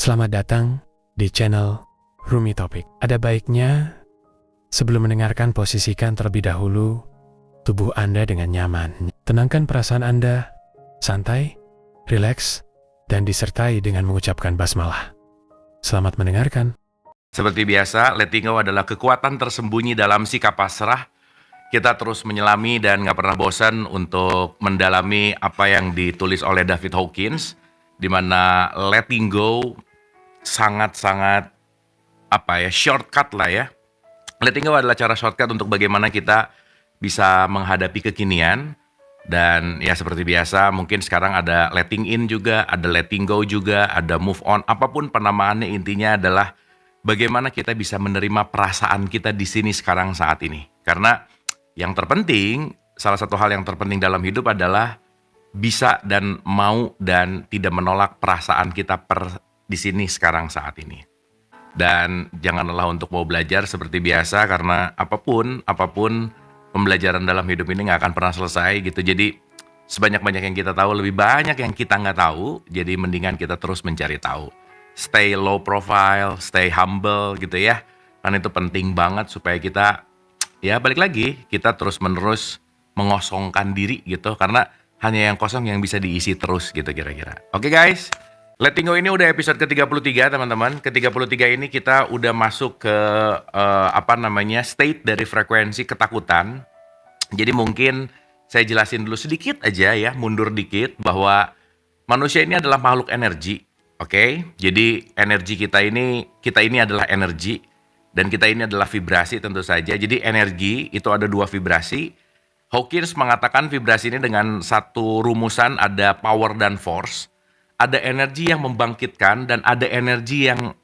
Selamat datang di channel Rumi Topik. Ada baiknya sebelum mendengarkan posisikan terlebih dahulu tubuh Anda dengan nyaman. Tenangkan perasaan Anda, santai, rileks, dan disertai dengan mengucapkan basmalah. Selamat mendengarkan. Seperti biasa, letting go adalah kekuatan tersembunyi dalam sikap pasrah. Kita terus menyelami dan nggak pernah bosan untuk mendalami apa yang ditulis oleh David Hawkins, di mana letting go sangat-sangat shortcut lah ya. Letting go adalah cara shortcut untuk bagaimana kita bisa menghadapi kekinian. Dan ya seperti biasa, mungkin sekarang ada letting in juga, ada letting go juga, ada move on. Apapun penamaannya, intinya adalah bagaimana kita bisa menerima perasaan kita di sini sekarang saat ini. Karena yang terpenting, salah satu hal yang terpenting dalam hidup adalah bisa dan mau dan tidak menolak perasaan kita di sini sekarang saat ini. Dan jangan lelah untuk mau belajar seperti biasa, karena apapun pembelajaran dalam hidup ini nggak akan pernah selesai gitu. Jadi sebanyak-banyak yang kita tahu, lebih banyak yang kita nggak tahu. Jadi mendingan kita terus mencari tahu. Stay low profile, stay humble gitu ya. Karena itu penting banget supaya kita, ya balik lagi, kita terus-menerus mengosongkan diri gitu. Karena hanya yang kosong yang bisa diisi terus gitu kira-kira. Oke guys, letting go ini udah episode ke-33 teman-teman. Ke-33 ini kita udah masuk ke state dari frekuensi ketakutan. Jadi mungkin saya jelasin dulu sedikit aja ya, mundur dikit, bahwa manusia ini adalah makhluk energi. Oke? Jadi energi kita ini adalah energi, dan kita ini adalah vibrasi tentu saja. Jadi energi itu ada dua vibrasi. Hawkins mengatakan vibrasi ini dengan satu rumusan, ada power dan force. Ada energi yang membangkitkan dan ada energi yang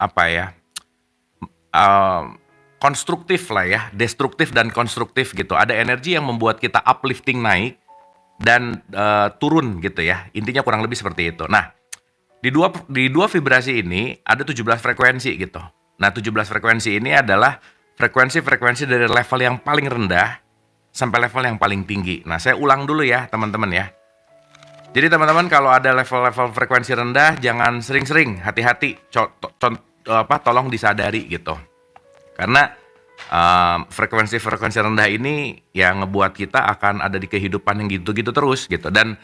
konstruktif lah ya, destruktif dan konstruktif gitu. Ada energi yang membuat kita uplifting, naik, dan turun gitu ya. Intinya kurang lebih seperti itu. Nah, di dua vibrasi ini ada 17 frekuensi gitu. Nah, 17 frekuensi ini adalah frekuensi-frekuensi dari level yang paling rendah sampai level yang paling tinggi. Nah, saya ulang dulu ya teman-teman ya. Jadi teman-teman, kalau ada level-level frekuensi rendah, jangan sering-sering, hati-hati, tolong disadari gitu. Karena frekuensi-frekuensi rendah ini yang ngebuat kita akan ada di kehidupan yang gitu-gitu terus gitu. Dan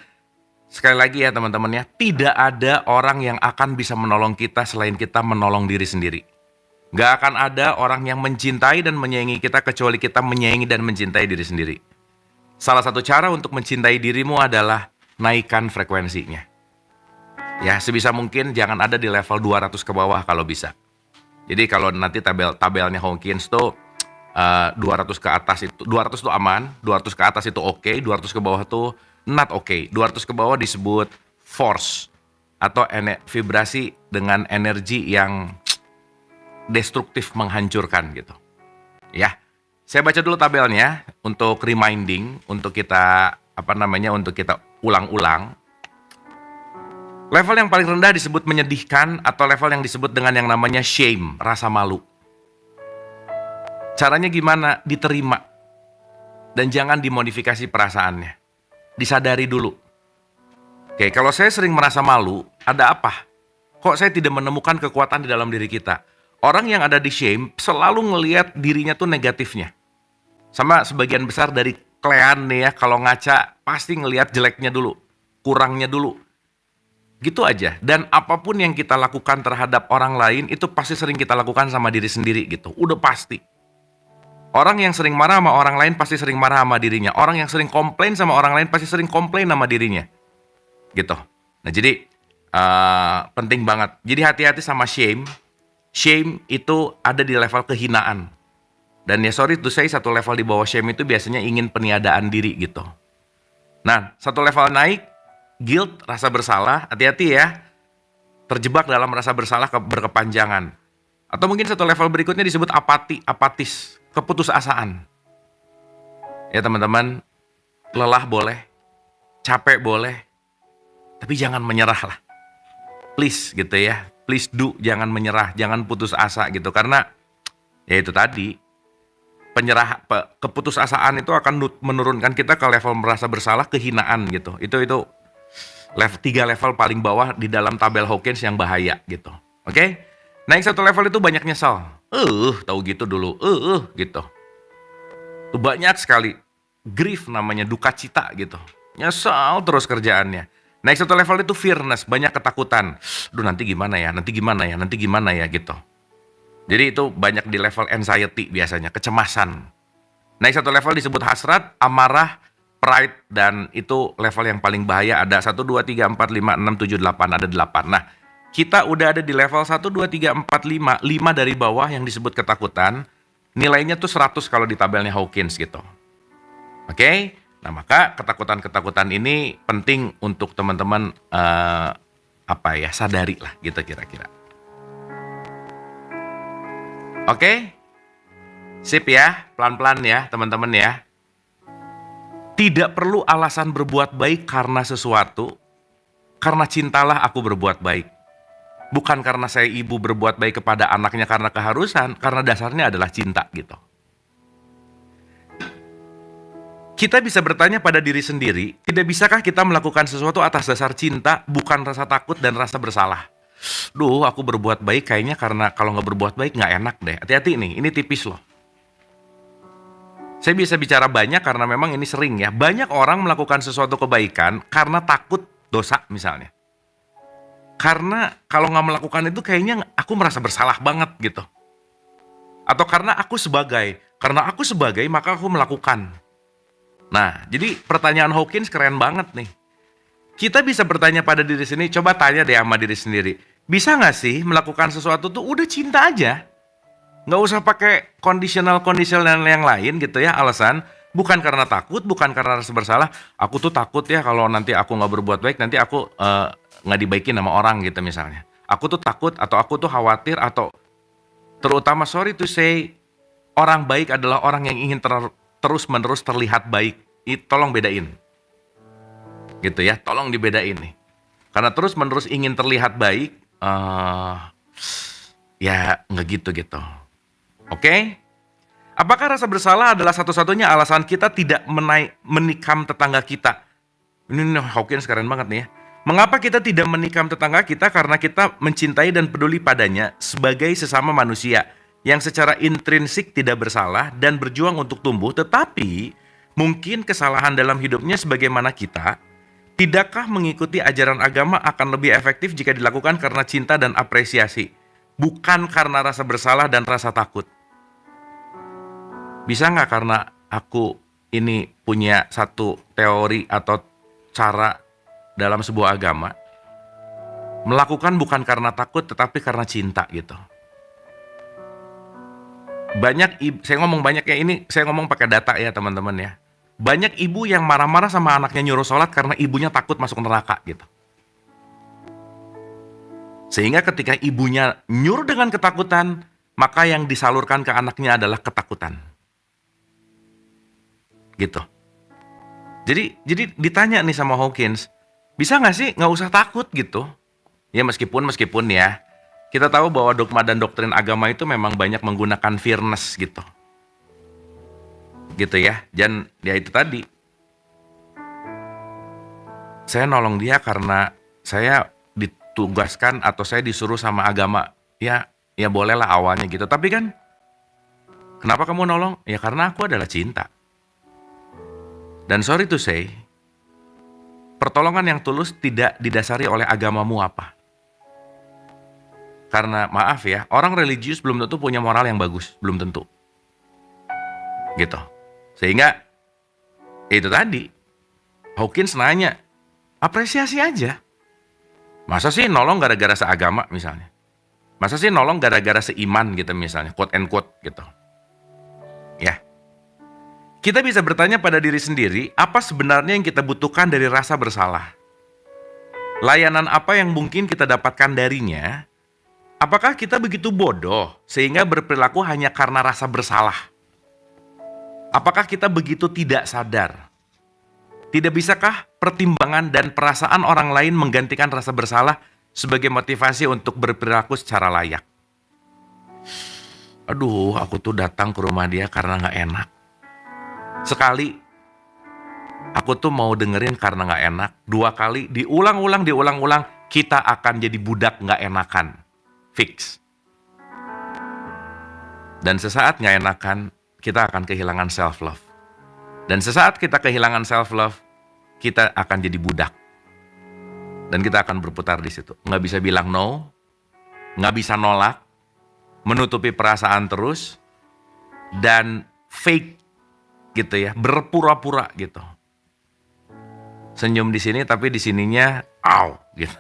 sekali lagi ya teman-teman ya, tidak ada orang yang akan bisa menolong kita selain kita menolong diri sendiri. Gak akan ada orang yang mencintai dan menyayangi kita kecuali kita menyayangi dan mencintai diri sendiri. Salah satu cara untuk mencintai dirimu adalah naikkan frekuensinya. Ya, sebisa mungkin jangan ada di level 200 ke bawah kalau bisa. Jadi kalau nanti tabelnya Hawkins tuh 200 ke atas itu 200 tuh aman, 200 ke atas itu oke, 200 ke bawah tuh not oke. 200 ke bawah disebut force atau vibrasi dengan energi yang destruktif, menghancurkan gitu. Ya. Saya baca dulu tabelnya untuk reminding, untuk kita untuk kita ulang-ulang. Level yang paling rendah disebut menyedihkan, atau level yang disebut dengan yang namanya shame, rasa malu. Caranya gimana? Diterima. Dan jangan dimodifikasi perasaannya. Disadari dulu. Oke, kalau saya sering merasa malu, ada apa? Kok saya tidak menemukan kekuatan di dalam diri kita? Orang yang ada di shame selalu ngelihat dirinya tuh negatifnya. Sama sebagian besar dari kalian nih ya, kalau ngaca pasti ngelihat jeleknya dulu, kurangnya dulu. Gitu aja. Dan apapun yang kita lakukan terhadap orang lain, itu pasti sering kita lakukan sama diri sendiri gitu. Udah pasti. Orang yang sering marah sama orang lain pasti sering marah sama dirinya. Orang yang sering komplain sama orang lain pasti sering komplain sama dirinya. Gitu. Nah jadi penting banget. Jadi hati-hati sama shame. Shame itu ada di level kehinaan. Dan ya sorry to say, satu level di bawah shame itu biasanya ingin peniadaan diri gitu. Nah, satu level naik, guilt, rasa bersalah, hati-hati ya. Terjebak dalam rasa bersalah berkepanjangan. Atau mungkin satu level berikutnya disebut apatis, keputusasaan. Ya teman-teman, lelah boleh, capek boleh, tapi jangan menyerah lah. Please gitu ya, please do, jangan menyerah, jangan putus asa gitu. Karena ya itu tadi, keputusasaan itu akan menurunkan kita ke level merasa bersalah, kehinaan gitu. Itu level 3 level paling bawah di dalam tabel Hawkins yang bahaya gitu. Oke? Naik satu level itu banyak nyesal. Tahu gitu dulu. Gitu. Tuh banyak sekali grief, namanya duka cita gitu. Nyesal terus kerjaannya. Naik satu level itu fearness, banyak ketakutan. Duh, nanti gimana ya, nanti gimana ya, nanti gimana ya gitu. Jadi itu banyak di level anxiety biasanya, kecemasan. Naik satu level disebut hasrat, amarah, pride, dan itu level yang paling bahaya. Ada 1, 2, 3, 4, 5, 6, 7, 8, ada 8. Nah, kita udah ada di level 1, 2, 3, 4, 5. 5 dari bawah yang disebut ketakutan, nilainya tuh 100 kalau di tabelnya Hawkins gitu. Oke? Nah, maka ketakutan-ketakutan ini penting untuk teman-teman sadari lah gitu kira-kira. Oke? Sip ya, pelan-pelan ya teman-teman ya. Tidak perlu alasan berbuat baik karena sesuatu, karena cintalah aku berbuat baik. Bukan karena saya ibu berbuat baik kepada anaknya karena keharusan, karena dasarnya adalah cinta gitu. Kita bisa bertanya pada diri sendiri, tidak bisakah kita melakukan sesuatu atas dasar cinta, bukan rasa takut dan rasa bersalah? Duh, aku berbuat baik kayaknya karena kalau nggak berbuat baik nggak enak deh. Hati-hati nih, ini tipis loh. Saya bisa bicara banyak karena memang ini sering ya. Banyak orang melakukan sesuatu kebaikan karena takut dosa misalnya. Karena kalau nggak melakukan itu kayaknya aku merasa bersalah banget gitu. Atau karena aku sebagai maka aku melakukan. Nah, jadi pertanyaan Hawkins keren banget nih. Kita bisa bertanya pada diri sendiri, coba tanya deh sama diri sendiri. Bisa nggak sih melakukan sesuatu tuh udah cinta aja? Nggak usah pakai conditional yang lain gitu ya, alasan. Bukan karena takut, bukan karena rasa bersalah. Aku tuh takut ya kalau nanti aku nggak berbuat baik, nanti aku nggak dibaikin sama orang gitu misalnya. Aku tuh takut atau aku tuh khawatir atau terutama sorry to say, orang baik adalah orang yang ingin terus-menerus terlihat baik. Tolong bedain. Gitu ya, tolong dibedain nih. Karena terus-menerus ingin terlihat baik, ya nggak gitu. Oke? Apakah rasa bersalah adalah satu-satunya alasan kita tidak menikam tetangga kita? Ini Hawkins keren banget nih ya. Mengapa kita tidak menikam tetangga kita? Karena kita mencintai dan peduli padanya sebagai sesama manusia yang secara intrinsik tidak bersalah dan berjuang untuk tumbuh, tetapi mungkin kesalahan dalam hidupnya sebagaimana kita, tidakkah mengikuti ajaran agama akan lebih efektif jika dilakukan karena cinta dan apresiasi, bukan karena rasa bersalah dan rasa takut? Bisa nggak karena aku ini punya satu teori atau cara dalam sebuah agama, melakukan bukan karena takut tetapi karena cinta gitu. Saya ngomong banyak ya, ini saya ngomong pakai data ya teman-teman ya. Banyak ibu yang marah-marah sama anaknya nyuruh sholat karena ibunya takut masuk neraka gitu. Sehingga ketika ibunya nyuruh dengan ketakutan, maka yang disalurkan ke anaknya adalah ketakutan. Gitu. Jadi ditanya nih sama Hawkins, bisa nggak sih nggak usah takut gitu? Ya meskipun ya, kita tahu bahwa dogma dan doktrin agama itu memang banyak menggunakan fearness gitu. Gitu ya. Dan ya itu tadi. Saya nolong dia karena saya ditugaskan atau saya disuruh sama agama. Ya bolehlah awalnya gitu. Tapi kan kenapa kamu nolong? Ya karena aku adalah cinta. Dan sorry to say, pertolongan yang tulus tidak didasari oleh agamamu apa. Karena maaf ya, orang religius belum tentu punya moral yang bagus, belum tentu. Gitu. Sehingga itu tadi, Hawkins nanya, apresiasi aja. Masa sih nolong gara-gara seagama misalnya? Masa sih nolong gara-gara seiman gitu misalnya, quote and quote gitu. Ya. Kita bisa bertanya pada diri sendiri, apa sebenarnya yang kita butuhkan dari rasa bersalah? Layanan apa yang mungkin kita dapatkan darinya? Apakah kita begitu bodoh sehingga berperilaku hanya karena rasa bersalah? Apakah kita begitu tidak sadar? Tidak bisakah pertimbangan dan perasaan orang lain menggantikan rasa bersalah sebagai motivasi untuk berperilaku secara layak? Aduh, aku tuh datang ke rumah dia karena gak enak. Sekali, aku tuh mau dengerin karena gak enak. 2 kali, diulang-ulang, kita akan jadi budak gak enakan. fix. Dan sesaat nggak enakan, kita akan kehilangan self-love. Dan sesaat kita kehilangan self-love, kita akan jadi budak. Dan kita akan berputar di situ. Nggak bisa bilang no, nggak bisa nolak, menutupi perasaan terus, dan fake gitu ya, berpura-pura gitu. Senyum di sini tapi di sininya gitu.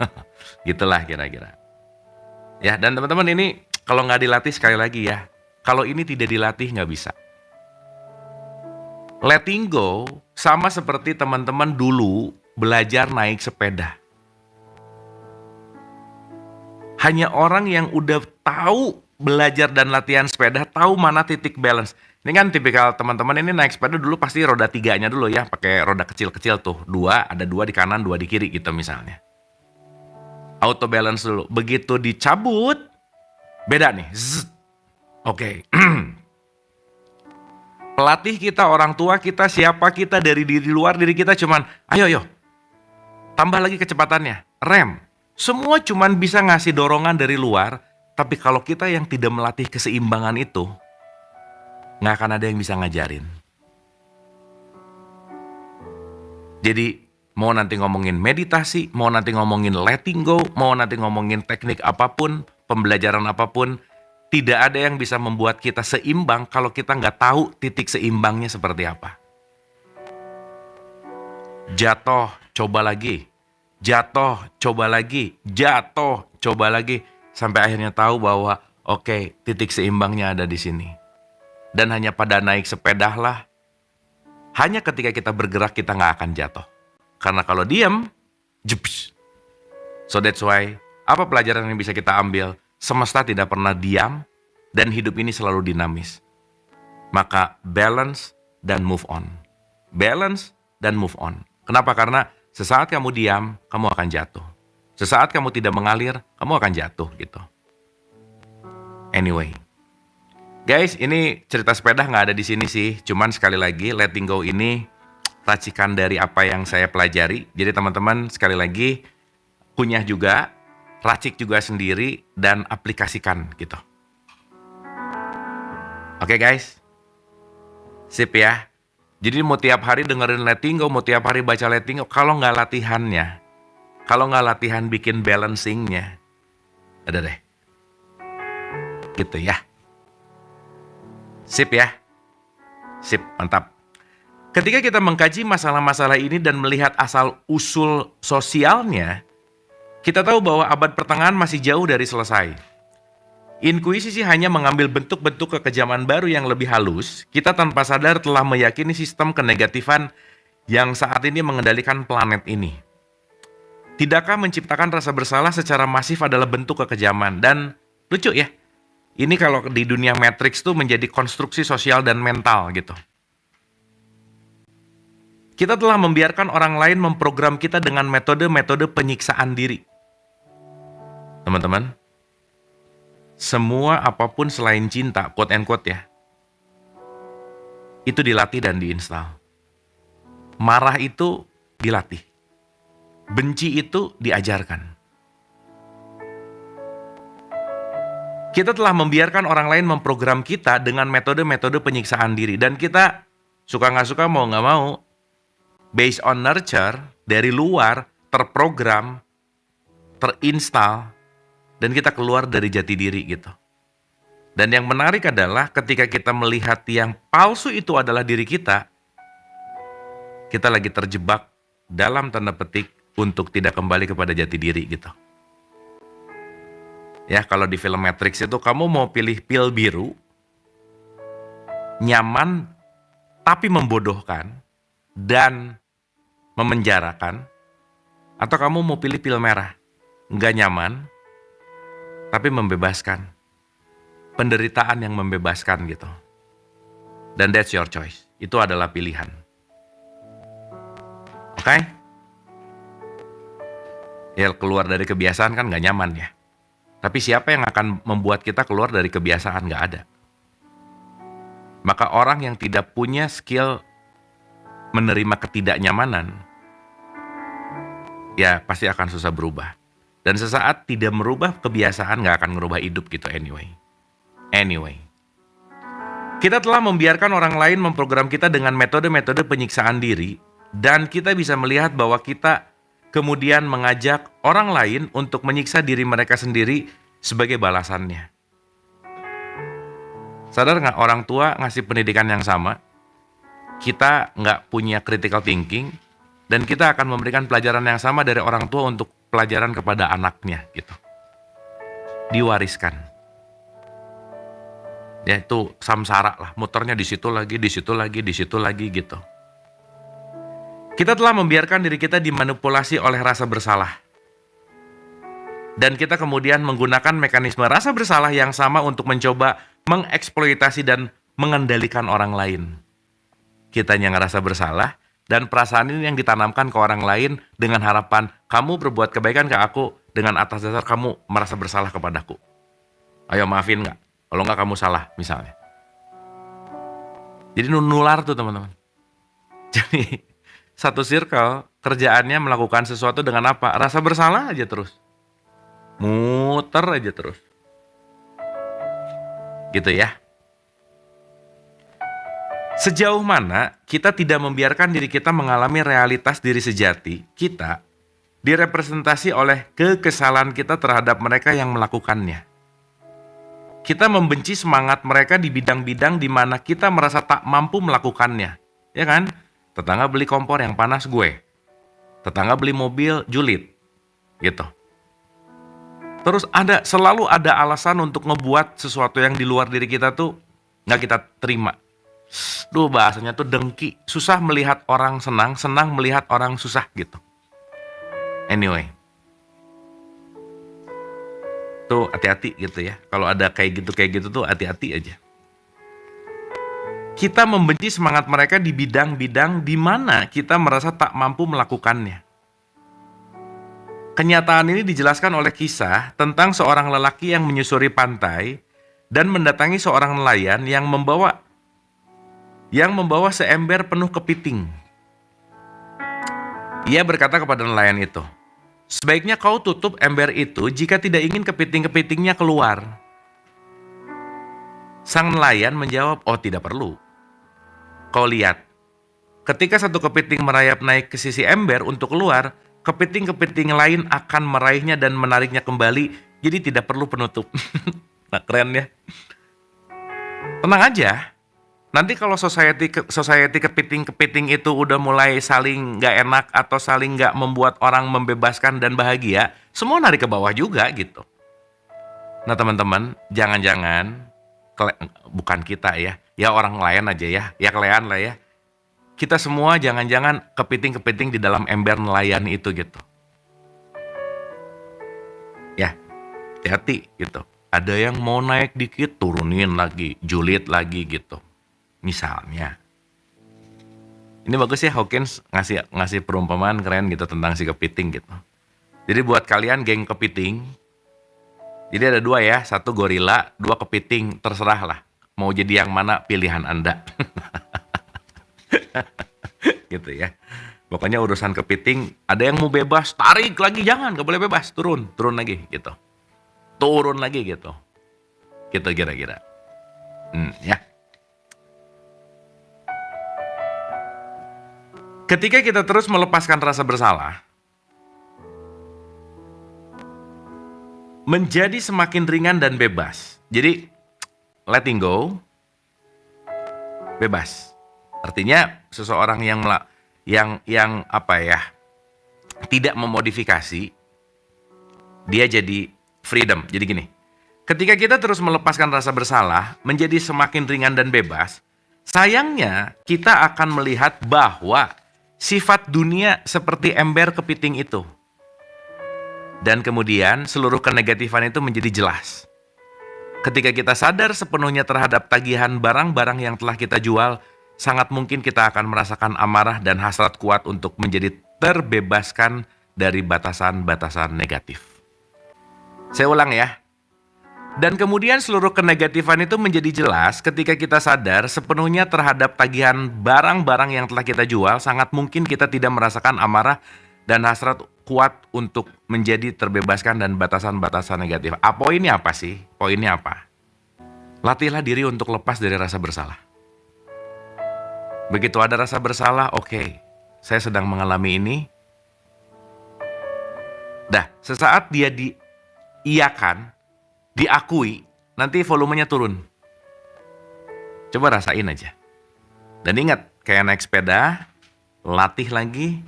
Gitulah kira-kira. Ya, dan teman-teman ini kalau nggak dilatih sekali lagi ya, kalau ini tidak dilatih nggak bisa. Letting go sama seperti teman-teman dulu belajar naik sepeda. Hanya orang yang udah tahu belajar dan latihan sepeda, tahu mana titik balance. Ini kan tipikal teman-teman ini naik sepeda dulu pasti roda 3-nya dulu ya, pakai roda kecil-kecil tuh. Ada dua di kanan, 2 di kiri gitu misalnya. Auto balance dulu. Begitu dicabut, beda nih. Oke. Pelatih kita, orang tua kita, siapa kita dari luar diri kita cuman, ayo, tambah lagi kecepatannya, rem. Semua cuman bisa ngasih dorongan dari luar, tapi kalau kita yang tidak melatih keseimbangan itu, nggak akan ada yang bisa ngajarin. Jadi, mau nanti ngomongin meditasi, mau nanti ngomongin letting go, mau nanti ngomongin teknik apapun, pembelajaran apapun, tidak ada yang bisa membuat kita seimbang kalau kita nggak tahu titik seimbangnya seperti apa. Jatuh, coba lagi. Jatuh, coba lagi. Jatuh, coba lagi. Sampai akhirnya tahu bahwa, oke, titik seimbangnya ada di sini. Dan hanya pada naik sepeda lah, hanya ketika kita bergerak kita nggak akan jatuh. Karena kalau diam, jeps. So that's why, apa pelajaran yang bisa kita ambil? Semesta tidak pernah diam, dan hidup ini selalu dinamis. Maka balance dan move on. Balance dan move on. Kenapa? Karena sesaat kamu diam, kamu akan jatuh. Sesaat kamu tidak mengalir, kamu akan jatuh gitu. Anyway. Guys, ini cerita sepeda nggak ada di sini sih. Cuman sekali lagi, letting go ini racikan dari apa yang saya pelajari. Jadi teman-teman sekali lagi, kunyah juga, racik juga sendiri, dan aplikasikan gitu. Oke guys? Sip ya? Jadi mau tiap hari dengerin letting go, mau tiap hari baca letting go, kalau nggak latihannya, kalau nggak latihan bikin balancingnya, ada deh. Gitu ya. Sip ya? Sip, mantap. Ketika kita mengkaji masalah-masalah ini dan melihat asal-usul sosialnya, kita tahu bahwa abad pertengahan masih jauh dari selesai. Inkuisisi hanya mengambil bentuk-bentuk kekejaman baru yang lebih halus. Kita tanpa sadar telah meyakini sistem kenegatifan yang saat ini mengendalikan planet ini. Tidakkah menciptakan rasa bersalah secara masif adalah bentuk kekejaman? Dan lucu ya, ini kalau di dunia Matrix tuh menjadi konstruksi sosial dan mental gitu. Kita telah membiarkan orang lain memprogram kita dengan metode-metode penyiksaan diri. Teman-teman, semua apapun selain cinta, quote and quote ya, itu dilatih dan diinstal. Marah itu dilatih. Benci itu diajarkan. Kita telah membiarkan orang lain memprogram kita dengan metode-metode penyiksaan diri. Dan kita suka nggak suka, mau nggak mau, based on nurture, dari luar, terprogram, terinstal, dan kita keluar dari jati diri gitu. Dan yang menarik adalah ketika kita melihat yang palsu itu adalah diri kita lagi terjebak dalam tanda petik untuk tidak kembali kepada jati diri gitu. Ya, kalau di film Matrix itu kamu mau pilih pil biru, nyaman tapi membodohkan dan memenjarakan, atau kamu mau pilih pil merah, nggak nyaman tapi membebaskan, penderitaan yang membebaskan gitu. Dan that's your choice, itu adalah pilihan. Oke? Ya, keluar dari kebiasaan kan nggak nyaman ya. Tapi siapa yang akan membuat kita keluar dari kebiasaan? Nggak ada. Maka orang yang tidak punya skill menerima ketidaknyamanan, ya pasti akan susah berubah. Dan sesaat tidak merubah kebiasaan nggak akan merubah hidup gitu anyway. Kita telah membiarkan orang lain memprogram kita dengan metode-metode penyiksaan diri, dan kita bisa melihat bahwa kita kemudian mengajak orang lain untuk menyiksa diri mereka sendiri sebagai balasannya. Sadar nggak, orang tua ngasih pendidikan yang sama, kita nggak punya critical thinking, dan kita akan memberikan pelajaran yang sama dari orang tua untuk pelajaran kepada anaknya gitu. Diwariskan. Ya itu samsara lah, muternya di situ lagi gitu. Kita telah membiarkan diri kita dimanipulasi oleh rasa bersalah. Dan kita kemudian menggunakan mekanisme rasa bersalah yang sama untuk mencoba mengeksploitasi dan mengendalikan orang lain. Kitanya ngerasa bersalah, dan perasaan ini yang ditanamkan ke orang lain dengan harapan kamu berbuat kebaikan ke aku dengan atas dasar kamu merasa bersalah kepadaku. Ayo maafin nggak? Kalau nggak kamu salah misalnya. Jadi nular tuh teman-teman. Jadi satu circle kerjaannya melakukan sesuatu dengan apa? Rasa bersalah aja terus. Muter aja terus. Gitu ya. Sejauh mana kita tidak membiarkan diri kita mengalami realitas diri sejati kita direpresentasi oleh kekesalan kita terhadap mereka yang melakukannya. Kita membenci semangat mereka di bidang-bidang di mana kita merasa tak mampu melakukannya. Ya kan? Tetangga beli kompor yang panas gue. Tetangga beli mobil julid. Gitu. Terus selalu ada alasan untuk ngebuat sesuatu yang di luar diri kita tuh nggak kita terima. Duh, bahasanya tuh dengki. Susah melihat orang senang, senang melihat orang susah gitu. Anyway. Tuh hati-hati gitu ya. Kalau ada kayak gitu tuh hati-hati aja. Kita membenci semangat mereka di bidang-bidang di mana kita merasa tak mampu melakukannya. Kenyataan ini dijelaskan oleh kisah tentang seorang lelaki yang menyusuri pantai dan mendatangi seorang nelayan yang membawa seember penuh kepiting. Ia berkata kepada nelayan itu, "Sebaiknya kau tutup ember itu jika tidak ingin kepiting-kepitingnya keluar." Sang nelayan menjawab, "Oh, tidak perlu. Kau lihat, ketika satu kepiting merayap naik ke sisi ember untuk keluar, kepiting-kepiting lain akan meraihnya dan menariknya kembali, jadi tidak perlu penutup." Nah, keren ya. Tenang aja. Nanti kalau society kepiting-kepiting itu udah mulai saling nggak enak atau saling nggak membuat orang membebaskan dan bahagia, semua narik ke bawah juga gitu. Nah teman-teman, jangan-jangan, bukan kita ya orang lain aja ya kalian lah ya. Kita semua jangan-jangan kepiting-kepiting di dalam ember nelayan itu gitu. Ya, hati-hati gitu. Ada yang mau naik dikit, turunin lagi, julid lagi gitu. Misalnya, ini bagus ya Hawkins ngasih perumpamaan keren gitu tentang si kepiting gitu. Jadi buat kalian geng kepiting, jadi ada dua ya, satu gorila, dua kepiting, terserah lah. Mau jadi yang mana pilihan Anda. Gitu ya. Pokoknya urusan kepiting, ada yang mau bebas, tarik lagi, jangan, gak boleh bebas, turun lagi gitu. Turun lagi gitu. Gitu kira-kira. Ya. Ketika kita terus melepaskan rasa bersalah, menjadi semakin ringan dan bebas. Jadi, letting go, bebas. Artinya seseorang yang tidak memodifikasi, dia jadi freedom. Jadi gini, ketika kita terus melepaskan rasa bersalah, menjadi semakin ringan dan bebas, sayangnya kita akan melihat bahwa sifat dunia seperti ember kepiting itu. Dan kemudian seluruh kenegatifan itu menjadi jelas. Ketika kita sadar sepenuhnya terhadap tagihan barang-barang yang telah kita jual, sangat mungkin kita akan merasakan amarah dan hasrat kuat untuk menjadi terbebaskan dari batasan-batasan negatif. Saya ulang ya. Dan kemudian seluruh kenegatifan itu menjadi jelas ketika kita sadar sepenuhnya terhadap tagihan barang-barang yang telah kita jual, sangat mungkin kita tidak merasakan amarah dan hasrat kuat untuk menjadi terbebaskan dan batasan-batasan negatif. Poinnya apa sih? Poinnya apa? Latihlah diri untuk lepas dari rasa bersalah. Begitu ada rasa bersalah, oke, saya sedang mengalami ini. Dah, sesaat dia diiyakan, diakui, nanti volumenya turun. Coba rasain aja. Dan ingat, kayak naik sepeda, latih lagi,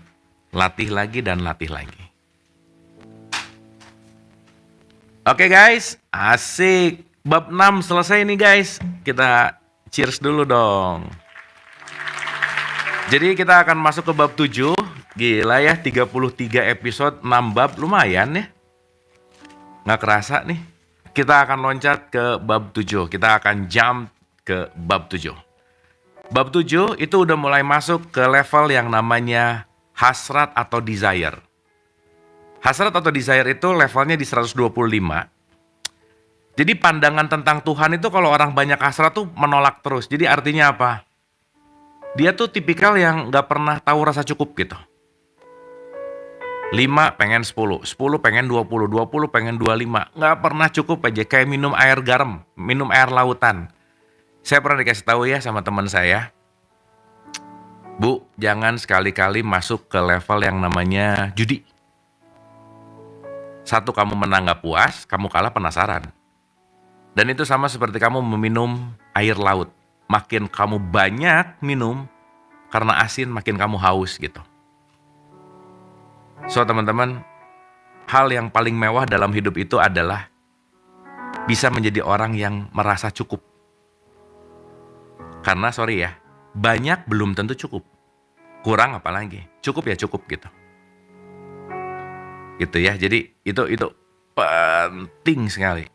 dan latih lagi. Oke guys, asik. Bab 6 selesai nih guys. Kita cheers dulu dong. Jadi kita akan masuk ke bab 7. Gila ya, 33 episode, 6 bab, lumayan ya. Nggak kerasa nih. Kita akan loncat ke bab 7. Kita akan jump ke bab 7. Bab 7 itu udah mulai masuk ke level yang namanya hasrat atau desire. Hasrat atau desire itu levelnya di 125. Jadi pandangan tentang Tuhan itu kalau orang banyak hasrat tuh menolak terus. Jadi artinya apa? Dia tuh tipikal yang gak pernah tahu rasa cukup gitu. 5 pengen 10, 10 pengen 20, 20 pengen 25. Gak pernah cukup aja, kayak minum air garam, minum air lautan. Saya pernah dikasih tahu ya sama teman saya, Bu, jangan sekali-kali masuk ke level yang namanya judi. Satu, kamu menang gak puas, kamu kalah penasaran. Dan itu sama seperti kamu meminum air laut. Makin kamu banyak minum, karena asin makin kamu haus gitu. So teman-teman, hal yang paling mewah dalam hidup itu adalah bisa menjadi orang yang merasa cukup. Karena sorry ya, banyak belum tentu cukup. Kurang apalagi, cukup ya cukup gitu. Gitu ya, jadi itu penting sekali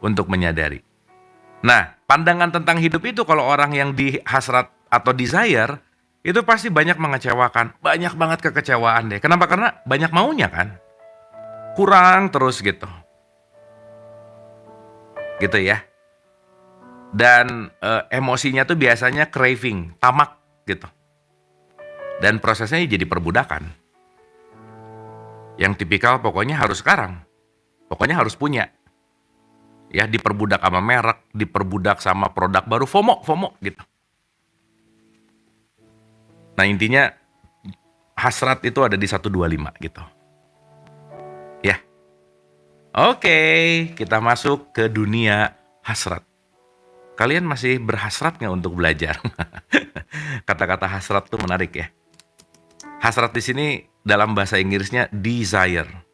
untuk menyadari. Nah, pandangan tentang hidup itu kalau orang yang di hasrat atau desire, itu pasti banyak mengecewakan. Banyak banget kekecewaan deh. Kenapa? Karena banyak maunya kan. Kurang terus gitu. Gitu ya. Dan emosinya tuh biasanya craving, tamak gitu. Dan prosesnya jadi perbudakan. Yang tipikal pokoknya harus sekarang. Pokoknya harus punya. Ya, diperbudak sama merek, diperbudak sama produk baru, FOMO gitu. Nah intinya hasrat itu ada di 125 gitu. Ya. Oke, kita masuk ke dunia hasrat. Kalian masih berhasrat nggak untuk belajar? Kata-kata hasrat tuh menarik ya. Hasrat di sini dalam bahasa Inggrisnya desire.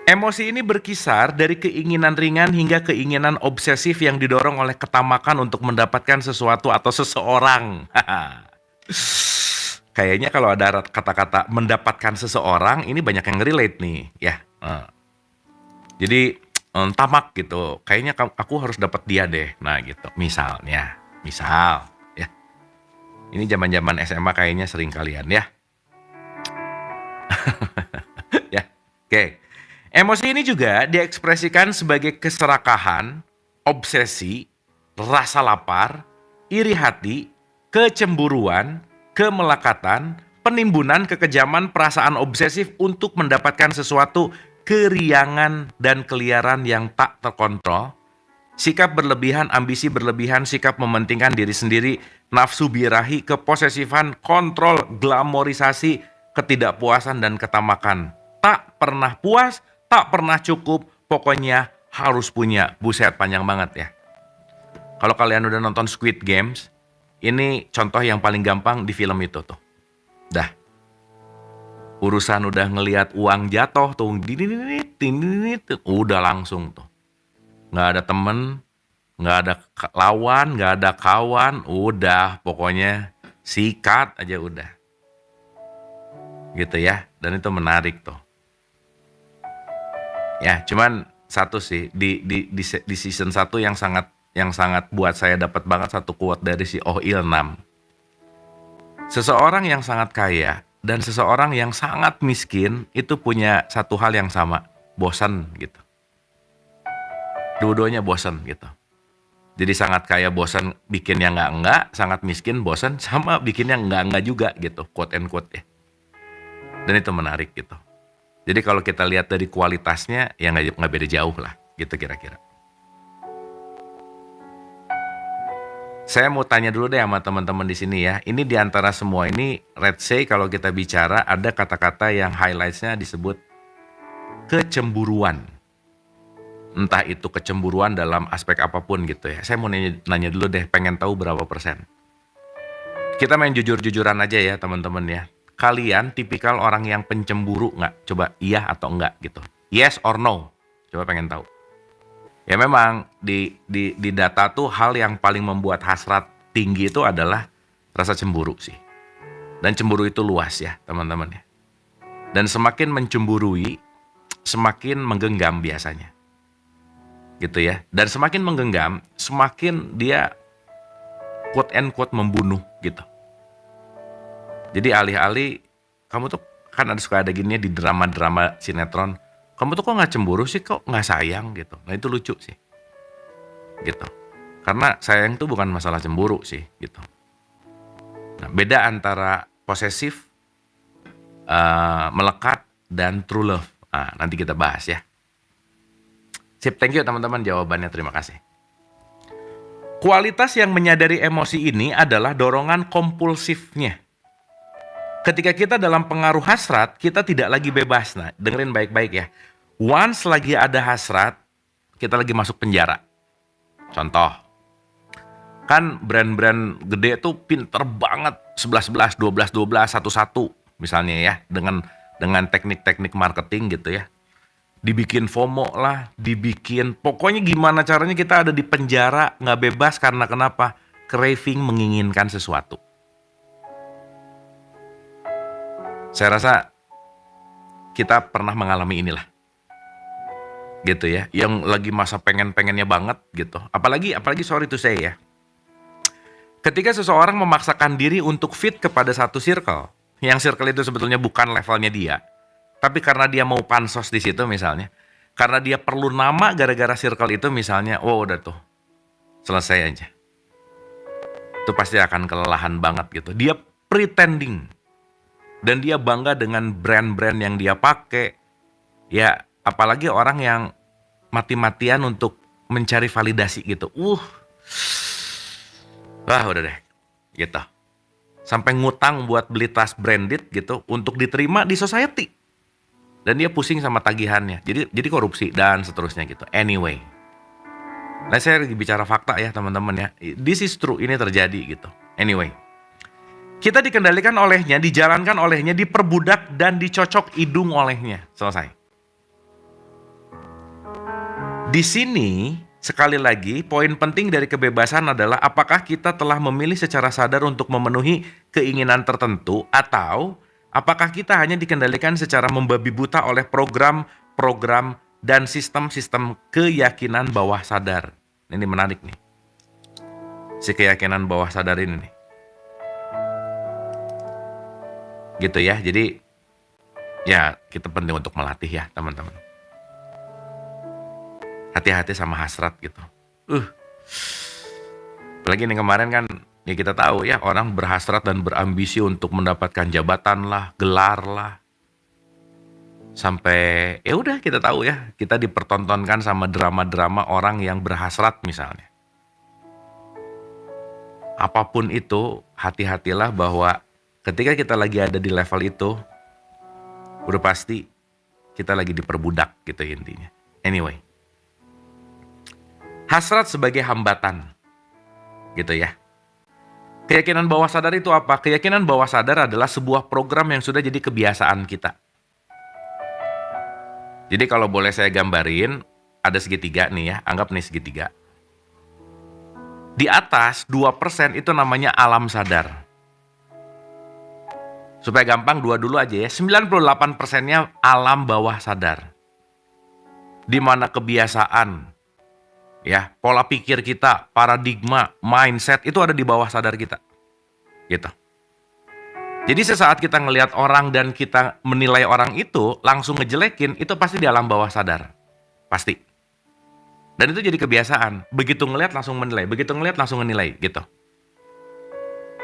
Emosi ini berkisar dari keinginan ringan hingga keinginan obsesif yang didorong oleh ketamakan untuk mendapatkan sesuatu atau seseorang. Kayaknya kalau ada kata-kata mendapatkan seseorang, ini banyak yang relate nih, ya. Jadi tamak gitu, kayaknya aku harus dapat dia deh. Nah gitu, misal ya. Ini zaman-zaman SMA kayaknya sering kalian ya. Ya, oke. Emosi ini juga diekspresikan sebagai keserakahan, obsesi, rasa lapar, iri hati, kecemburuan, kemelekatan, penimbunan, kekejaman, perasaan obsesif untuk mendapatkan sesuatu, keriangan dan keliaran yang tak terkontrol, sikap berlebihan, ambisi berlebihan, sikap mementingkan diri sendiri, nafsu birahi, keposesifan, kontrol, glamorisasi, ketidakpuasan dan ketamakan. Tak pernah puas, tak pernah cukup, pokoknya harus punya. Buset, panjang banget ya. Kalau kalian udah nonton Squid Games, ini contoh yang paling gampang di film itu tuh. Dah. Urusan udah ngelihat uang jatuh tuh, udah langsung tuh. Nggak ada temen, nggak ada lawan, nggak ada kawan, udah pokoknya sikat aja udah. Gitu ya, dan itu menarik tuh. Ya, cuman satu sih di season 1 yang sangat buat saya dapat banget satu quote dari si Oh Il-nam. Seseorang yang sangat kaya dan seseorang yang sangat miskin itu punya satu hal yang sama, bosan gitu. Dua-duanya bosan gitu. Jadi sangat kaya bosan bikin yang enggak, sangat miskin bosan sama bikin yang enggak juga gitu, quote and quote ya. Dan itu menarik gitu. Jadi kalau kita lihat dari kualitasnya, ya nggak beda jauh lah, gitu kira-kira. Saya mau tanya dulu deh sama teman-teman di sini ya. Ini di antara semua ini, let's say kalau kita bicara ada kata-kata yang highlights-nya disebut kecemburuan. Entah itu kecemburuan dalam aspek apapun gitu ya. Saya mau nanya dulu deh, pengen tahu berapa persen. Kita main jujur-jujuran aja ya teman-teman ya. Kalian tipikal orang yang pencemburu nggak? Coba iya atau enggak gitu. Yes or no? Coba pengen tahu. Ya memang di data tuh hal yang paling membuat hasrat tinggi itu adalah rasa cemburu sih. Dan cemburu itu luas ya teman-teman ya. Dan semakin mencemburui, semakin menggenggam biasanya. Gitu ya. Dan semakin menggenggam, semakin dia quote and quote membunuh gitu. Jadi alih-alih kamu tuh kan suka ada gini di drama-drama sinetron, kamu tuh kok nggak cemburu sih, kok nggak sayang gitu. Nah itu lucu sih, gitu. Karena sayang itu bukan masalah cemburu sih, gitu. Nah beda antara posesif, melekat, dan true love. Nah, nanti kita bahas ya. Sip, thank you teman-teman jawabannya, terima kasih. Kualitas yang menyadari emosi ini adalah dorongan kompulsifnya. Ketika kita dalam pengaruh hasrat, kita tidak lagi bebas. Nah, dengerin baik-baik ya. Once lagi ada hasrat, kita lagi masuk penjara. Contoh, kan brand-brand gede tuh pinter banget 11-11, 12-12, 1-1 misalnya ya, dengan teknik-teknik marketing gitu ya. Dibikin FOMO lah, pokoknya gimana caranya kita ada di penjara, nggak bebas karena kenapa? Craving, menginginkan sesuatu. Saya rasa kita pernah mengalami inilah, gitu ya, yang lagi masa pengen-pengennya banget gitu. Apalagi sorry to say ya, ketika seseorang memaksakan diri untuk fit kepada satu circle, yang circle itu sebetulnya bukan levelnya dia, tapi karena dia mau pansos di situ misalnya, karena dia perlu nama gara-gara circle itu misalnya, oh udah tuh, selesai aja. Itu pasti akan kelelahan banget gitu. Dia pretending. Dan dia bangga dengan brand-brand yang dia pakai. Ya, apalagi orang yang mati-matian untuk mencari validasi gitu. Wah, udah deh. Gitu. Sampai ngutang buat beli tas branded gitu untuk diterima di society. Dan dia pusing sama tagihannya. Jadi korupsi dan seterusnya gitu. Anyway. Nah, saya lagi bicara fakta ya, teman-teman ya. This is true, ini terjadi gitu. Anyway. Kita dikendalikan olehnya, dijalankan olehnya, diperbudak dan dicocok hidung olehnya. Selesai. Di sini, sekali lagi, poin penting dari kebebasan adalah apakah kita telah memilih secara sadar untuk memenuhi keinginan tertentu atau apakah kita hanya dikendalikan secara membabi buta oleh program-program dan sistem-sistem keyakinan bawah sadar. Ini menarik nih. Si keyakinan bawah sadar ini nih. Gitu ya, jadi ya kita penting untuk melatih ya teman-teman. Hati-hati sama hasrat gitu. Apalagi nih kemarin kan ya kita tahu ya, orang berhasrat dan berambisi untuk mendapatkan jabatan lah, gelar lah. Sampai ya udah kita tahu ya, kita dipertontonkan sama drama-drama orang yang berhasrat misalnya. Apapun itu, hati-hatilah bahwa ketika kita lagi ada di level itu, udah pasti kita lagi diperbudak gitu intinya. Anyway, hasrat sebagai hambatan, gitu ya. Keyakinan bawah sadar itu apa? Keyakinan bawah sadar adalah sebuah program yang sudah jadi kebiasaan kita. Jadi kalau boleh saya gambarin, ada segitiga nih ya, anggap nih segitiga. Di atas 2% itu namanya alam sadar. Supaya gampang, dua dulu aja ya. 98%-nya alam bawah sadar. Di mana kebiasaan, ya, pola pikir kita, paradigma, mindset itu ada di bawah sadar kita. Gitu. Jadi sesaat kita ngelihat orang dan kita menilai orang itu, langsung ngejelekin, itu pasti di alam bawah sadar. Pasti. Dan itu jadi kebiasaan. Begitu ngelihat langsung menilai, begitu ngelihat langsung menilai, gitu.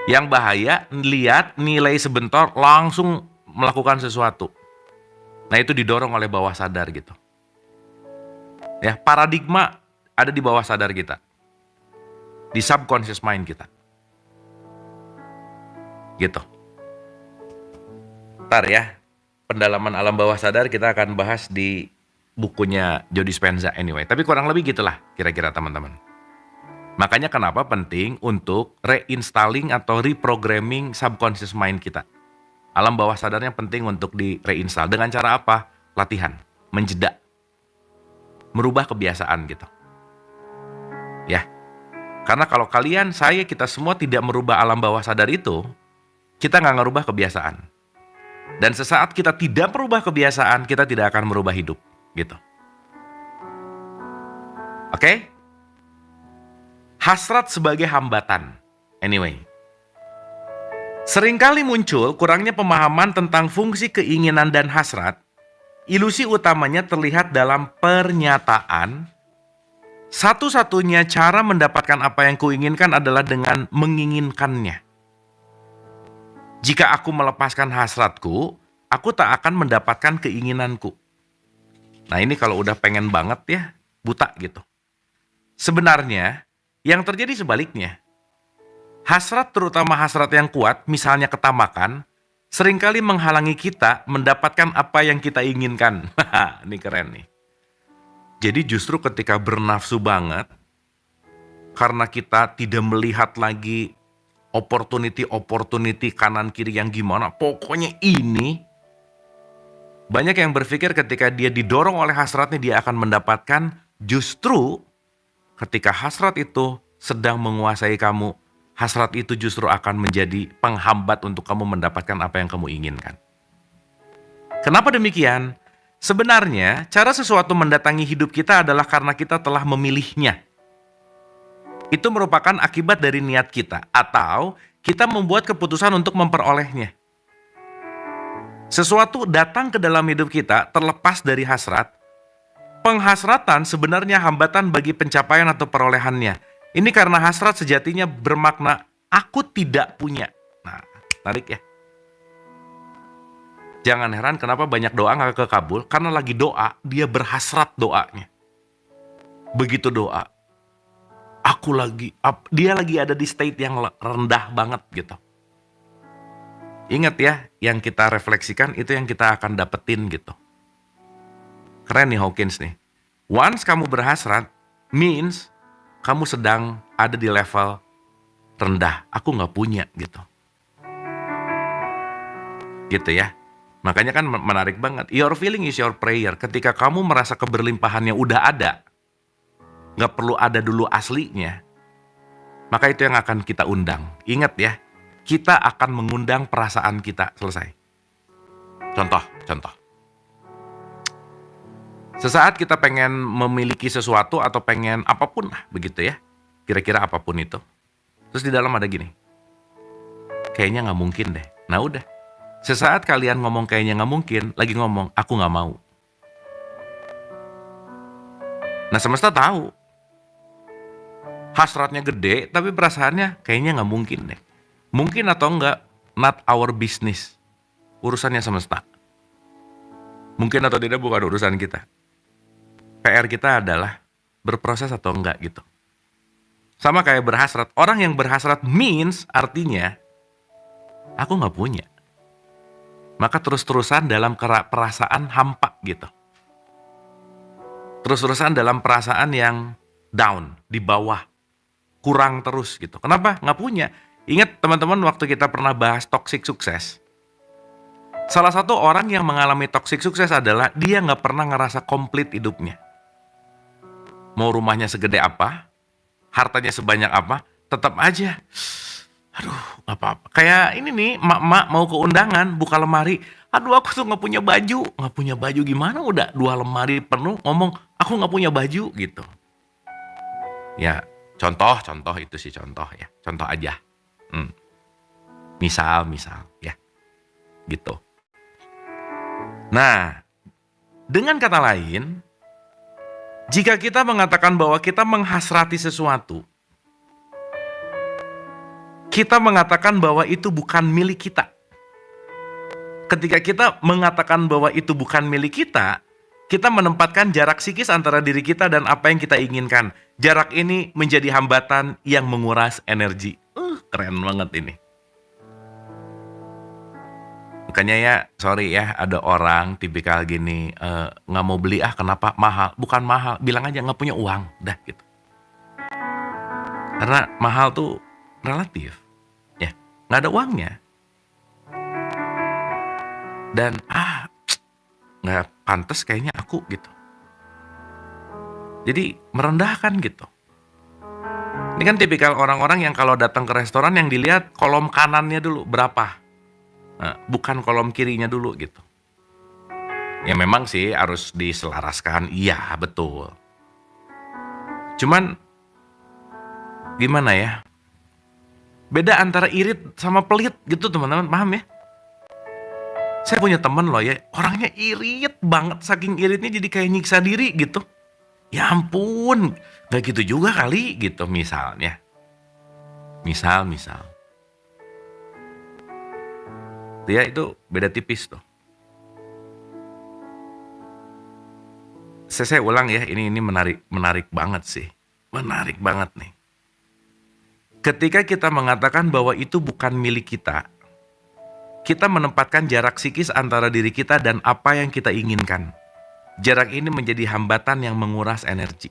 Yang bahaya, lihat, nilai sebentar, langsung melakukan sesuatu. Nah, itu didorong oleh bawah sadar gitu. Ya, paradigma ada di bawah sadar kita. Di subconscious mind kita. Gitu. Ntar ya, pendalaman alam bawah sadar kita akan bahas di bukunya Joe Dispenza anyway. Tapi kurang lebih gitulah kira-kira teman-teman. Makanya kenapa penting untuk reinstalling atau reprogramming subconscious mind kita. Alam bawah sadarnya penting untuk di reinstall. Dengan cara apa? Latihan, menjeda, merubah kebiasaan gitu. Ya, karena kalau kalian, saya, kita semua tidak merubah alam bawah sadar itu, kita nggak ngerubah kebiasaan. Dan sesaat kita tidak merubah kebiasaan, kita tidak akan merubah hidup. Gitu. Oke? Hasrat sebagai hambatan. Anyway. Seringkali muncul kurangnya pemahaman tentang fungsi keinginan dan hasrat. Ilusi utamanya terlihat dalam pernyataan. Satu-satunya cara mendapatkan apa yang kuinginkan adalah dengan menginginkannya. Jika aku melepaskan hasratku, aku tak akan mendapatkan keinginanku. Nah, ini kalau udah pengen banget ya, buta gitu. Sebenarnya, yang terjadi sebaliknya. Hasrat, terutama hasrat yang kuat, misalnya ketamakan, seringkali menghalangi kita mendapatkan apa yang kita inginkan. Ini keren nih. Jadi justru ketika bernafsu banget, karena kita tidak melihat lagi opportunity kanan kiri yang gimana, pokoknya ini, banyak yang berpikir ketika dia didorong oleh hasratnya dia akan mendapatkan, justru ketika hasrat itu sedang menguasai kamu, hasrat itu justru akan menjadi penghambat untuk kamu mendapatkan apa yang kamu inginkan. Kenapa demikian? Sebenarnya, cara sesuatu mendatangi hidup kita adalah karena kita telah memilihnya. Itu merupakan akibat dari niat kita, atau kita membuat keputusan untuk memperolehnya. Sesuatu datang ke dalam hidup kita terlepas dari hasrat. Penghasratan sebenarnya hambatan bagi pencapaian atau perolehannya. Ini karena hasrat sejatinya bermakna aku tidak punya. Nah, tarik ya. Jangan heran kenapa banyak doa nggak kekabul, karena lagi doa, dia berhasrat doanya. Begitu doa, dia lagi ada di state yang rendah banget gitu. Ingat ya, yang kita refleksikan itu yang kita akan dapetin gitu. Keren nih Hawkins nih. Once kamu berhasrat, means kamu sedang ada di level rendah. Aku nggak punya gitu. Gitu ya. Makanya kan menarik banget. Your feeling is your prayer. Ketika kamu merasa keberlimpahannya udah ada, nggak perlu ada dulu aslinya, maka itu yang akan kita undang. Ingat ya, kita akan mengundang perasaan kita. Selesai. Contoh. Sesaat kita pengen memiliki sesuatu atau pengen apapun lah begitu ya. Kira-kira apapun itu. Terus di dalam ada gini. Kayaknya gak mungkin deh. Nah udah. Sesaat kalian ngomong kayaknya gak mungkin, lagi ngomong aku gak mau. Nah semesta tahu. Hasratnya gede tapi perasaannya kayaknya gak mungkin deh. Mungkin atau enggak, not our business. Urusannya semesta. Mungkin atau tidak bukan urusan kita. PR kita adalah berproses atau enggak gitu. Sama kayak berhasrat. Orang yang berhasrat means artinya aku gak punya. Maka terus-terusan dalam perasaan hampa gitu. Terus-terusan dalam perasaan yang down, di bawah. Kurang terus gitu. Kenapa? Gak punya. Ingat teman-teman waktu kita pernah bahas toxic sukses. Salah satu orang yang mengalami toxic sukses adalah dia gak pernah ngerasa komplit hidupnya. Mau rumahnya segede apa, hartanya sebanyak apa, tetap aja, aduh gak apa-apa. Kayak ini nih, mak mau ke undangan, buka lemari, aduh aku tuh gak punya baju. Gak punya baju gimana, udah 2 lemari penuh, ngomong aku gak punya baju gitu. Ya, contoh itu sih contoh ya, contoh aja. Misal ya, gitu. Nah, dengan kata lain, jika kita mengatakan bahwa kita menghasrati sesuatu, kita mengatakan bahwa itu bukan milik kita. ketika kita mengatakan bahwa itu bukan milik kita menempatkan jarak psikis antara diri kita dan apa yang kita inginkan. Jarak ini menjadi hambatan yang menguras energi. Keren banget ini. Makanya ya, sorry ya, ada orang tipikal gini, nggak mau beli, kenapa mahal? Bukan mahal, bilang aja nggak punya uang, dah gitu. Karena mahal tuh relatif, ya, nggak ada uangnya. Dan nggak pantas kayaknya aku gitu. Jadi merendahkan gitu. Ini kan tipikal orang-orang yang kalau datang ke restoran yang dilihat kolom kanannya dulu berapa. Nah, bukan kolom kirinya dulu gitu. Ya memang sih harus diselaraskan, iya betul. Cuman gimana ya? Beda antara irit sama pelit gitu teman-teman, paham ya? Saya punya temen loh ya, orangnya irit banget, saking iritnya jadi kayak nyiksa diri gitu. Ya ampun, gak gitu juga kali gitu misalnya. Misal. Ya itu beda tipis tuh. Saya ulang ya, ini menarik banget sih. Menarik banget nih. Ketika kita mengatakan bahwa itu bukan milik kita menempatkan jarak psikis antara diri kita dan apa yang kita inginkan. Jarak ini menjadi hambatan yang menguras energi.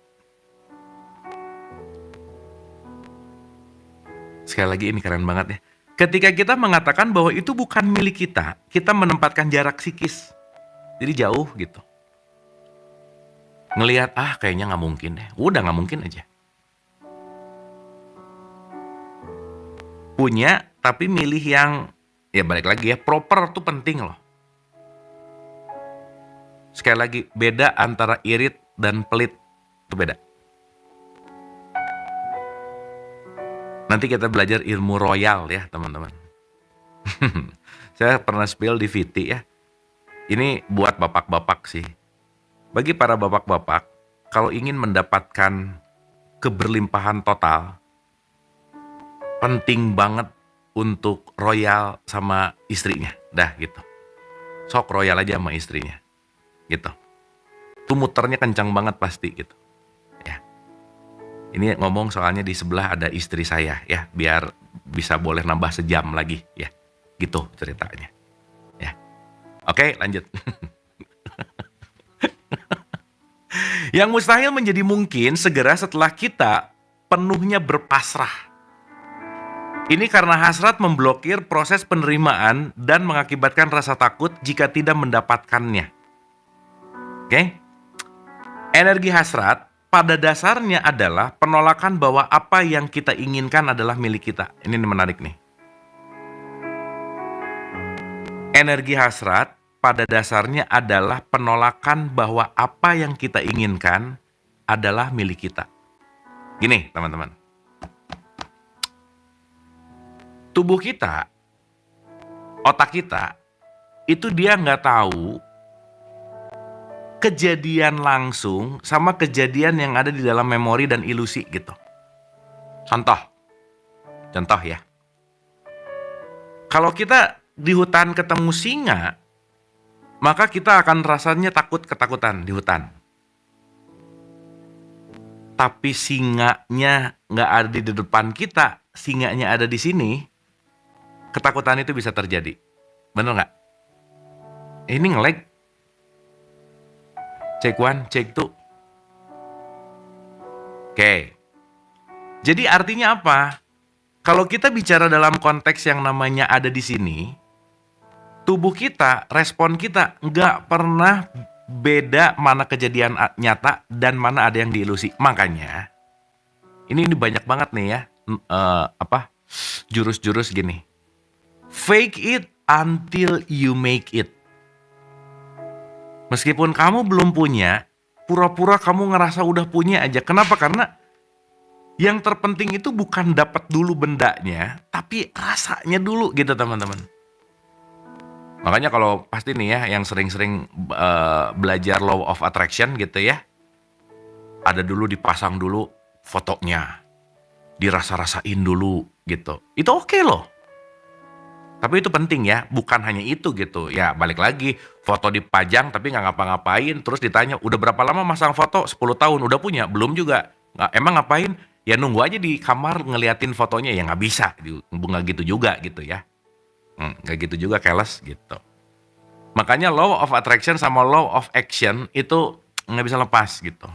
Sekali lagi ini keren banget ya. Ketika kita mengatakan bahwa itu bukan milik kita menempatkan jarak psikis. Jadi jauh gitu. Ngelihat, kayaknya nggak mungkin deh. Udah nggak mungkin aja. Punya, tapi milih yang, ya balik lagi ya, proper tuh penting loh. Sekali lagi, beda antara irit dan pelit. Itu beda. Nanti kita belajar ilmu royal ya teman-teman. Saya pernah spill di VT ya. Ini buat bapak-bapak sih. Bagi para bapak-bapak, kalau ingin mendapatkan keberlimpahan total, penting banget untuk royal sama istrinya. Dah gitu. Sok royal aja sama istrinya. Gitu. Tuh muternya kencang banget pasti gitu. Ya. Ini ngomong soalnya di sebelah ada istri saya ya, biar bisa boleh nambah sejam lagi ya. Gitu ceritanya. Ya. Oke, lanjut. Yang mustahil menjadi mungkin segera setelah kita penuhnya berpasrah. Ini karena hasrat memblokir proses penerimaan dan mengakibatkan rasa takut jika tidak mendapatkannya. Oke? Energi hasrat pada dasarnya adalah penolakan bahwa apa yang kita inginkan adalah milik kita. Ini menarik nih. Energi hasrat pada dasarnya adalah penolakan bahwa apa yang kita inginkan adalah milik kita. Gini teman-teman. Tubuh kita, otak kita, itu dia nggak tahu kejadian langsung sama kejadian yang ada di dalam memori dan ilusi gitu. Contoh ya. Kalau kita di hutan ketemu singa, maka kita akan rasanya ketakutan di hutan. Tapi singanya nggak ada di depan kita, singanya ada di sini, ketakutan itu bisa terjadi. Bener nggak? Ini nge-lag. Cek 1, cek 2. Oke. Jadi artinya apa? Kalau kita bicara dalam konteks yang namanya ada di sini, tubuh kita, respon kita nggak pernah beda mana kejadian nyata dan mana ada yang diilusi. Makanya, ini banyak banget nih ya, jurus-jurus gini. Fake it until you make it. Meskipun kamu belum punya, pura-pura kamu ngerasa udah punya aja. Kenapa? Karena yang terpenting itu bukan dapat dulu bendanya, tapi rasanya dulu gitu teman-teman. Makanya kalau pasti nih ya, yang sering-sering belajar law of attraction gitu ya, ada dulu dipasang dulu fotonya, dirasa-rasain dulu gitu. Itu oke loh. Tapi itu penting ya, bukan hanya itu gitu. Ya balik lagi, foto dipajang tapi nggak ngapa-ngapain, terus ditanya, udah berapa lama masang foto? 10 tahun, udah punya? Belum juga. Emang ngapain? Ya nunggu aja di kamar ngeliatin fotonya, ya nggak bisa. Nggak gitu juga gitu ya. Nggak gitu juga, keles gitu. Makanya law of attraction sama law of action itu nggak bisa lepas gitu.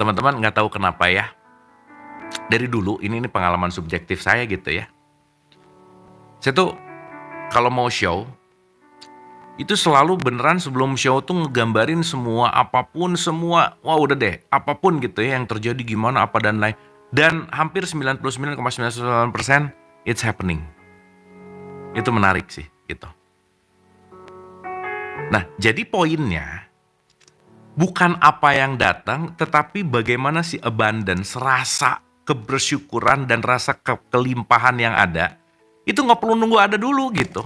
Teman-teman nggak tahu kenapa ya, dari dulu ini pengalaman subjektif saya gitu ya. Saya tuh kalau mau show itu selalu beneran sebelum show tuh ngegambarin semua apapun, semua wah udah deh apapun gitu ya yang terjadi gimana apa dan lain, dan hampir 99,99% it's happening. Itu menarik sih gitu. Nah, jadi poinnya bukan apa yang datang, tetapi bagaimana si abundance, rasa kebersyukuran dan rasa kelimpahan yang ada, itu nggak perlu nunggu ada dulu gitu.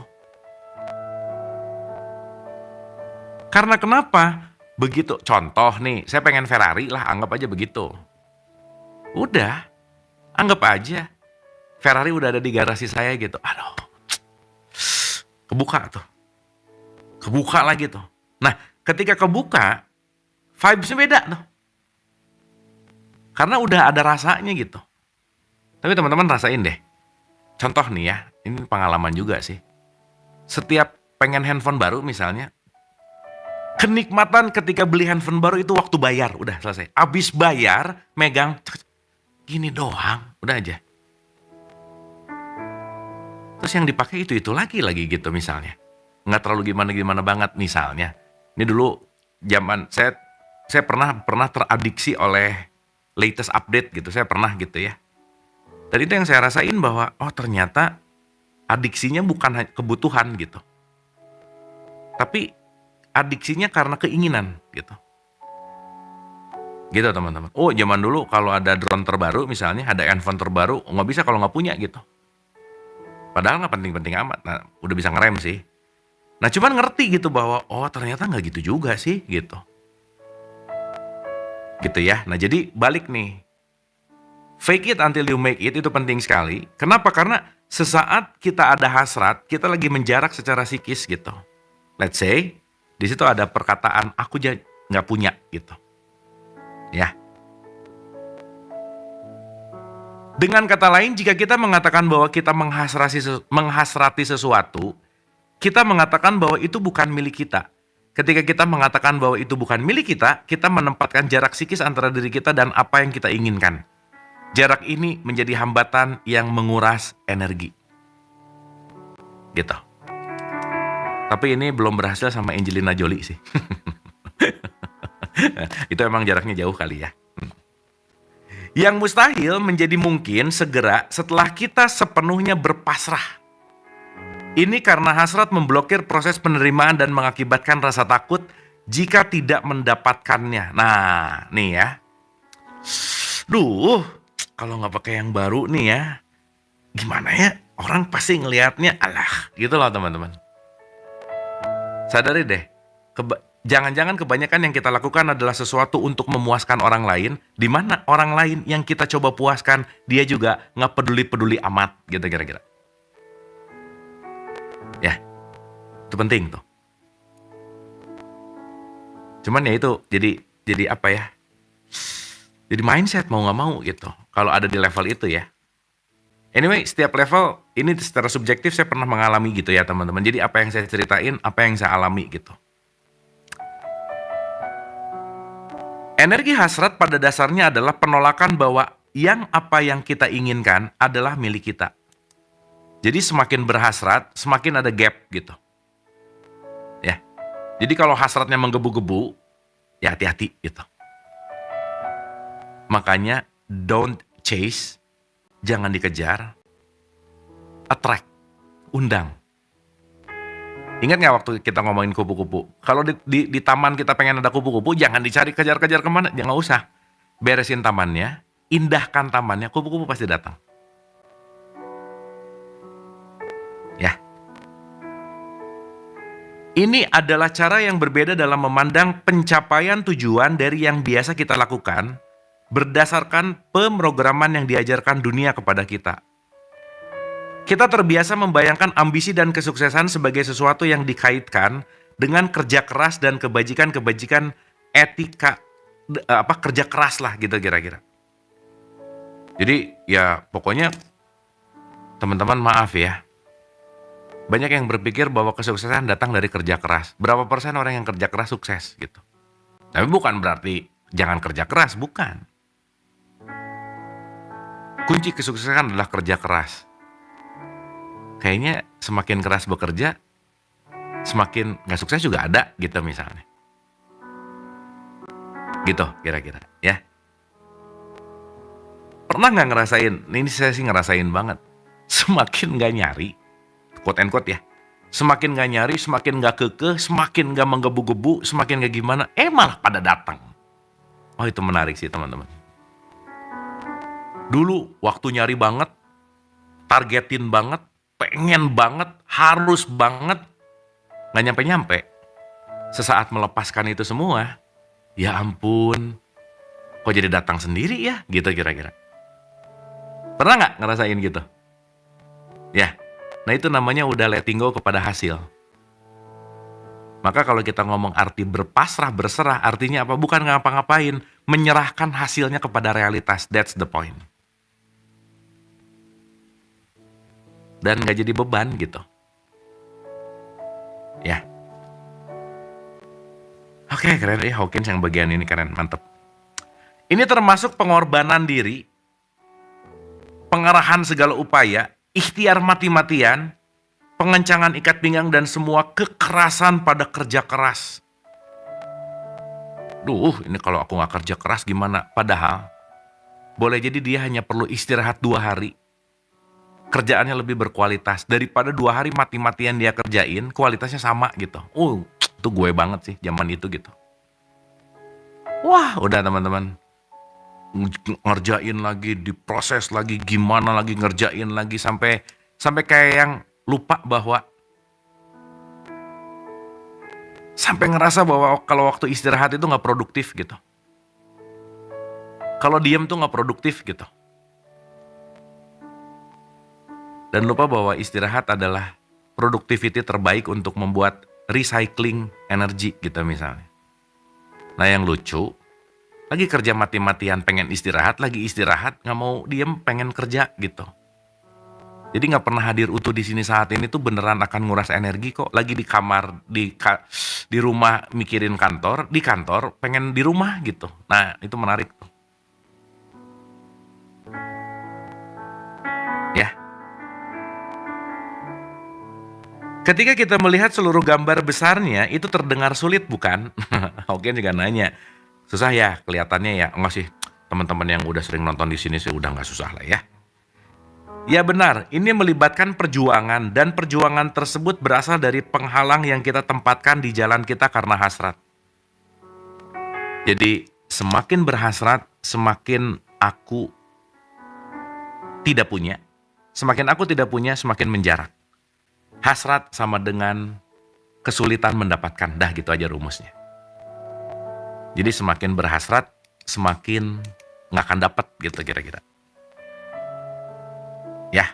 Karena kenapa? Begitu, contoh nih, saya pengen Ferrari lah, anggap aja begitu. Udah, anggap aja. Ferrari udah ada di garasi saya gitu. Aduh, kebuka tuh. Kebuka lagi tuh. Nah, ketika kebuka, vibes-nya beda tuh. Karena udah ada rasanya gitu. Tapi teman-teman rasain deh. Contoh nih ya, ini pengalaman juga sih. Setiap pengen handphone baru misalnya, kenikmatan ketika beli handphone baru itu waktu bayar, udah selesai. Abis bayar, megang, gini doang, udah aja. Terus yang dipakai itu lagi gitu misalnya. Nggak terlalu gimana-gimana banget misalnya. Ini dulu zaman saya pernah teradiksi oleh latest update gitu, saya pernah gitu ya. Dan itu yang saya rasain bahwa oh ternyata adiksinya bukan kebutuhan gitu. Tapi adiksinya karena keinginan gitu. Gitu teman-teman. Oh zaman dulu kalau ada drone terbaru misalnya, ada handphone terbaru, nggak bisa kalau nggak punya gitu. Padahal nggak penting-penting amat. Nah udah bisa ngerem sih. Nah cuman ngerti gitu bahwa oh ternyata nggak gitu juga sih gitu. Gitu ya. Nah jadi balik nih. Fake it until you make it itu penting sekali. Kenapa? Karena sesaat kita ada hasrat, kita lagi menjarak secara psikis gitu. Let's say di situ ada perkataan aku nggak punya gitu. Ya. Dengan kata lain, jika kita mengatakan bahwa kita menghasrati sesuatu, kita mengatakan bahwa itu bukan milik kita. Ketika kita mengatakan bahwa itu bukan milik kita menempatkan jarak psikis antara diri kita dan apa yang kita inginkan. Jarak ini menjadi hambatan yang menguras energi. Gitu. Tapi ini belum berhasil sama Angelina Jolie sih. Itu emang jaraknya jauh kali ya. Yang mustahil menjadi mungkin segera setelah kita sepenuhnya berpasrah. Ini karena hasrat memblokir proses penerimaan dan mengakibatkan rasa takut jika tidak mendapatkannya. Nah, nih ya. Kalau nggak pakai yang baru nih ya, gimana ya? Orang pasti ngelihatnya alah, gitu loh teman-teman. Sadari deh, jangan-jangan kebanyakan yang kita lakukan adalah sesuatu untuk memuaskan orang lain, di mana orang lain yang kita coba puaskan, dia juga nggak peduli-peduli amat, gitu kira-kira. Ya, itu penting tuh. Cuman ya itu, jadi apa ya? Jadi mindset mau nggak mau gitu. Kalau ada di level itu ya. Anyway, setiap level ini secara subjektif saya pernah mengalami gitu ya teman-teman. Jadi apa yang saya ceritain, apa yang saya alami gitu. Energi hasrat pada dasarnya adalah penolakan bahwa apa yang kita inginkan adalah milik kita. Jadi semakin berhasrat, semakin ada gap gitu. Ya. Jadi kalau hasratnya menggebu-gebu, ya hati-hati gitu. Makanya don't chase, jangan dikejar, attract, undang. Ingat nggak waktu kita ngomongin kupu-kupu? Kalau di taman kita pengen ada kupu-kupu, jangan dicari kejar-kejar kemana, jangan usah. Beresin tamannya, indahkan tamannya, kupu-kupu pasti datang. Ya. Ini adalah cara yang berbeda dalam memandang pencapaian tujuan dari yang biasa kita lakukan berdasarkan pemrograman yang diajarkan dunia kepada kita. Kita terbiasa membayangkan ambisi dan kesuksesan sebagai sesuatu yang dikaitkan dengan kerja keras dan kebajikan-kebajikan etika, kerja keras lah gitu kira-kira. Jadi ya pokoknya teman-teman maaf ya, banyak yang berpikir bahwa kesuksesan datang dari kerja keras. Berapa persen orang yang kerja keras sukses gitu. Tapi bukan berarti jangan kerja keras, bukan. Kunci kesuksesan adalah kerja keras. Kayaknya semakin keras bekerja, semakin nggak sukses juga ada gitu misalnya. Gitu kira-kira ya. Pernah nggak ngerasain, ini saya sih ngerasain banget, semakin nggak nyari, quote and quote ya, semakin nggak nyari, semakin nggak kekeh, semakin nggak menggebu-gebu, semakin nggak gimana, malah pada datang. Oh itu menarik sih teman-teman. Dulu waktu nyari banget, targetin banget, pengen banget, harus banget, nggak nyampe-nyampe. Sesaat melepaskan itu semua, ya ampun, kok jadi datang sendiri ya, gitu kira-kira. Pernah nggak ngerasain gitu? Ya, nah itu namanya udah letting go kepada hasil. Maka kalau kita ngomong arti berpasrah, berserah, artinya apa? Bukan ngapa-ngapain, menyerahkan hasilnya kepada realitas, that's the point. Dan nggak jadi beban gitu. Ya. Oke, keren ya Hawkins yang bagian ini keren, mantep. Ini termasuk pengorbanan diri, pengerahan segala upaya, ikhtiar mati-matian, pengencangan ikat pinggang dan semua kekerasan pada kerja keras. Ini kalau aku nggak kerja keras gimana? Padahal, boleh jadi dia hanya perlu istirahat 2 hari. Kerjaannya lebih berkualitas daripada 2 hari mati-matian dia kerjain, kualitasnya sama gitu. Itu gue banget sih zaman itu gitu. Wah, udah teman-teman. Ngerjain lagi, diproses lagi, gimana lagi ngerjain lagi sampai kayak yang lupa bahwa sampai ngerasa bahwa kalau waktu istirahat itu nggak produktif gitu. Kalau diem tuh nggak produktif gitu. Dan lupa bahwa istirahat adalah productivity terbaik untuk membuat recycling energi gitu misalnya. Nah yang lucu, lagi kerja mati-matian pengen istirahat, lagi istirahat nggak mau diem pengen kerja gitu. Jadi nggak pernah hadir utuh di sini saat ini tuh beneran akan nguras energi kok. Lagi di kamar, di rumah mikirin kantor, di kantor pengen di rumah gitu. Nah itu menarik tuh. Ya. Ketika kita melihat seluruh gambar besarnya, itu terdengar sulit bukan? Oke juga nanya. Susah ya kelihatannya ya? Enggak sih, teman-teman yang udah sering nonton di sini sih udah nggak susah lah ya. Ya benar, ini melibatkan perjuangan dan perjuangan tersebut berasal dari penghalang yang kita tempatkan di jalan kita karena hasrat. Jadi semakin berhasrat, semakin aku tidak punya. Semakin aku tidak punya, semakin menjarak. Hasrat sama dengan kesulitan mendapatkan, dah gitu aja rumusnya. Jadi semakin berhasrat, semakin nggak akan dapat gitu kira-kira. Ya.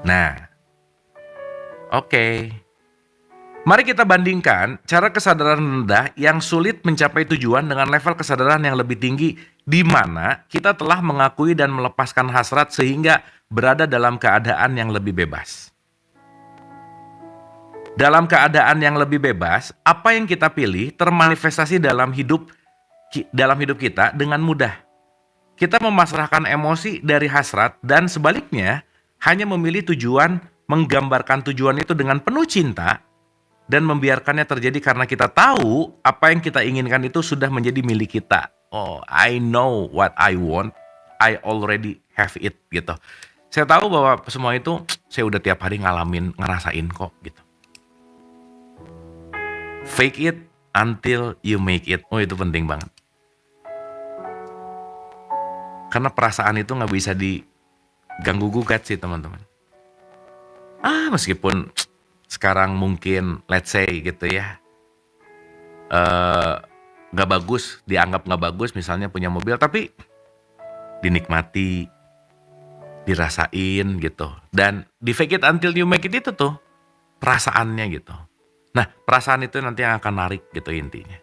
Nah, oke. Mari kita bandingkan cara kesadaran rendah yang sulit mencapai tujuan dengan level kesadaran yang lebih tinggi di mana kita telah mengakui dan melepaskan hasrat sehingga berada dalam keadaan yang lebih bebas. Dalam keadaan yang lebih bebas, apa yang kita pilih termanifestasi dalam hidup kita dengan mudah. Kita memasrahkan emosi dari hasrat dan sebaliknya hanya memilih tujuan, menggambarkan tujuan itu dengan penuh cinta dan membiarkannya terjadi karena kita tahu apa yang kita inginkan itu sudah menjadi milik kita. Oh, I know what I want, I already have it gitu. Saya tahu bahwa semua itu saya udah tiap hari ngerasain kok gitu. Fake it until you make it. Oh itu penting banget. Karena perasaan itu gak bisa diganggu gugat sih teman-teman. Meskipun sekarang mungkin let's say gitu ya. Gak bagus, dianggap gak bagus misalnya punya mobil. Tapi dinikmati, dirasain gitu. Dan di fake it until you make it itu tuh perasaannya gitu. Nah, perasaan itu nanti yang akan narik gitu intinya.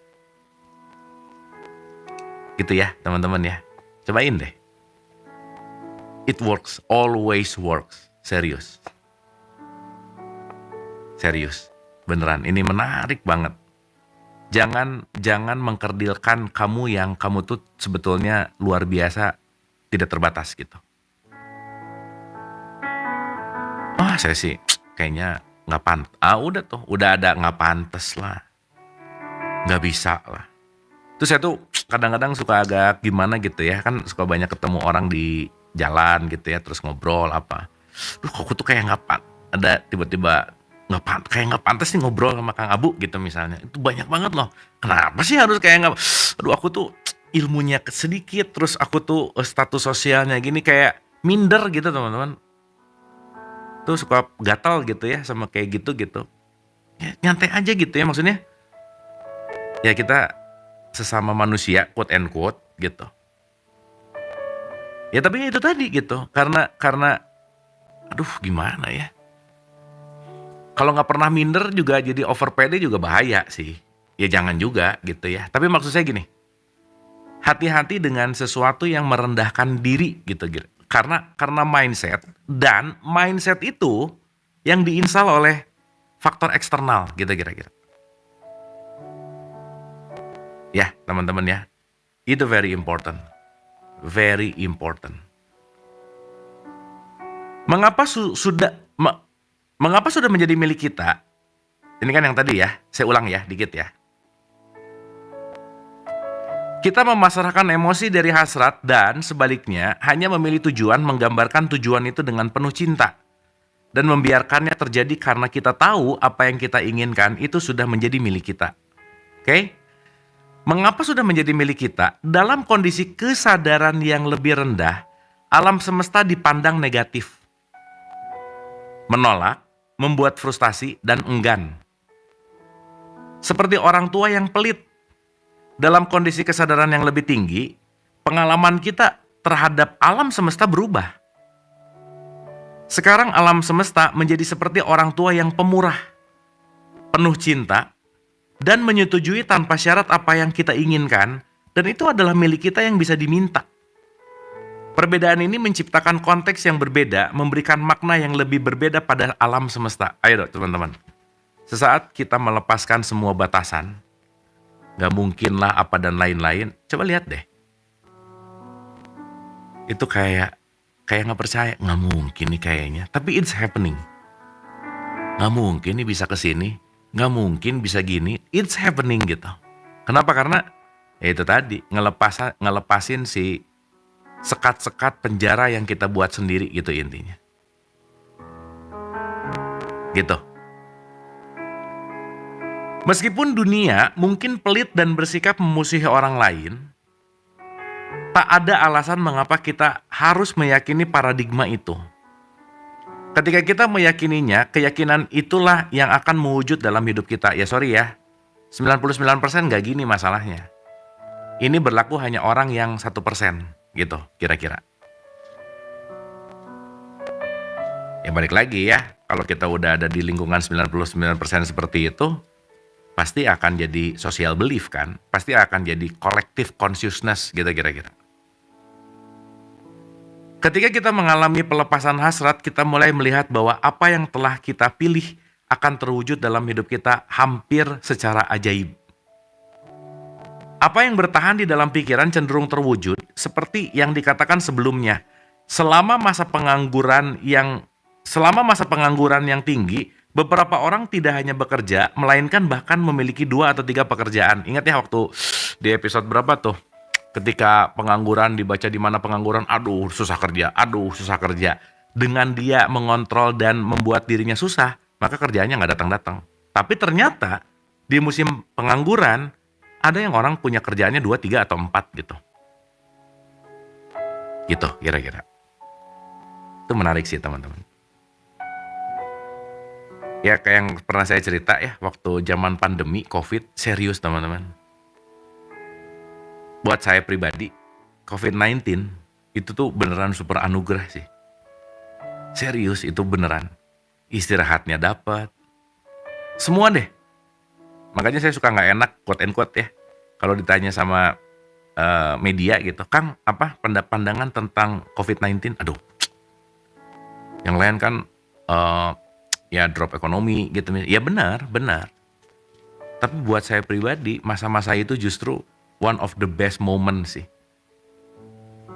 Gitu ya teman-teman ya. Cobain deh. It works, always works. Serius. Serius. Beneran, ini menarik banget. Jangan mengkerdilkan kamu yang kamu tuh sebetulnya luar biasa, tidak terbatas gitu. Saya sih kayaknya nggak pantas. Udah tuh, udah ada nggak pantas lah. Nggak bisa lah. Terus saya tuh kadang-kadang suka agak gimana gitu ya, kan suka banyak ketemu orang di jalan gitu ya, terus ngobrol apa. Kok aku tuh kayak ada tiba-tiba kayak nggak pantas nih ngobrol sama Kang Abu gitu misalnya. Itu banyak banget loh. Kenapa sih harus kayak nggak? Aku tuh ilmunya sedikit, terus aku tuh status sosialnya gini kayak minder gitu teman-teman. Tuh suka gatal gitu ya sama kayak gitu. Ya, nyantai aja gitu ya maksudnya. Ya kita sesama manusia quote and quote gitu. Ya tapi itu tadi gitu. Karena aduh gimana ya. Kalau nggak pernah minder juga jadi over pede juga bahaya sih. Ya jangan juga gitu ya. Tapi maksud saya gini. Hati-hati dengan sesuatu yang merendahkan diri gitu. Karena mindset, dan mindset itu yang diinstal oleh faktor eksternal gitu kira-kira. Ya teman-teman ya. Itu very important. Very important. Mengapa sudah menjadi milik kita? Ini kan yang tadi ya, saya ulang ya dikit ya. Kita memasrahkan emosi dari hasrat dan sebaliknya hanya memilih tujuan, menggambarkan tujuan itu dengan penuh cinta. Dan membiarkannya terjadi karena kita tahu apa yang kita inginkan itu sudah menjadi milik kita. Oke? Mengapa sudah menjadi milik kita? Dalam kondisi kesadaran yang lebih rendah, alam semesta dipandang negatif. Menolak, membuat frustasi, dan enggan. Seperti orang tua yang pelit. Dalam kondisi kesadaran yang lebih tinggi, pengalaman kita terhadap alam semesta berubah. Sekarang alam semesta menjadi seperti orang tua yang pemurah, penuh cinta, dan menyetujui tanpa syarat apa yang kita inginkan, dan itu adalah milik kita yang bisa diminta. Perbedaan ini menciptakan konteks yang berbeda, memberikan makna yang lebih berbeda pada alam semesta. Ayo dong teman-teman. Sesaat kita melepaskan semua batasan, gak mungkin lah apa dan lain-lain, coba lihat deh. Itu kayak gak percaya, gak mungkin nih kayaknya. Tapi it's happening. Gak mungkin nih bisa kesini, gak mungkin bisa gini, it's happening gitu. Kenapa? Karena ya itu tadi, ngelepasin si sekat-sekat penjara yang kita buat sendiri gitu intinya. Gitu. Meskipun dunia mungkin pelit dan bersikap memusuhi orang lain, tak ada alasan mengapa kita harus meyakini paradigma itu. Ketika kita meyakininya, keyakinan itulah yang akan mewujud dalam hidup kita. Ya sorry ya, 99% gak gini masalahnya. Ini berlaku hanya orang yang 1%. Gitu kira-kira. Ya balik lagi ya, kalau kita udah ada di lingkungan 99% seperti itu, pasti akan jadi social belief kan, pasti akan jadi collective consciousness gitu kira-kira. Ketika kita mengalami pelepasan hasrat, kita mulai melihat bahwa apa yang telah kita pilih akan terwujud dalam hidup kita hampir secara ajaib. Apa yang bertahan di dalam pikiran cenderung terwujud seperti yang dikatakan sebelumnya. Selama masa pengangguran yang tinggi, beberapa orang tidak hanya bekerja, melainkan bahkan memiliki 2 atau 3 pekerjaan. Ingat ya waktu di episode berapa tuh? Ketika pengangguran dibaca di mana pengangguran, aduh susah kerja. Dengan dia mengontrol dan membuat dirinya susah, maka kerjaannya nggak datang-datang. Tapi ternyata di musim pengangguran, ada yang orang punya kerjaannya 2, 3, atau 4 gitu. Gitu kira-kira. Itu menarik sih teman-teman. Ya kayak yang pernah saya cerita ya, waktu zaman pandemi COVID, serius teman-teman. Buat saya pribadi, COVID-19 itu tuh beneran super anugerah sih. Serius, itu beneran. Istirahatnya dapat. Semua deh. Makanya saya suka nggak enak quote and quote ya. Kalau ditanya sama media gitu, Kang, apa pandangan tentang COVID-19? Aduh, yang lain kan ya drop ekonomi gitu. Ya benar. Tapi buat saya pribadi, masa-masa itu justru one of the best moment sih.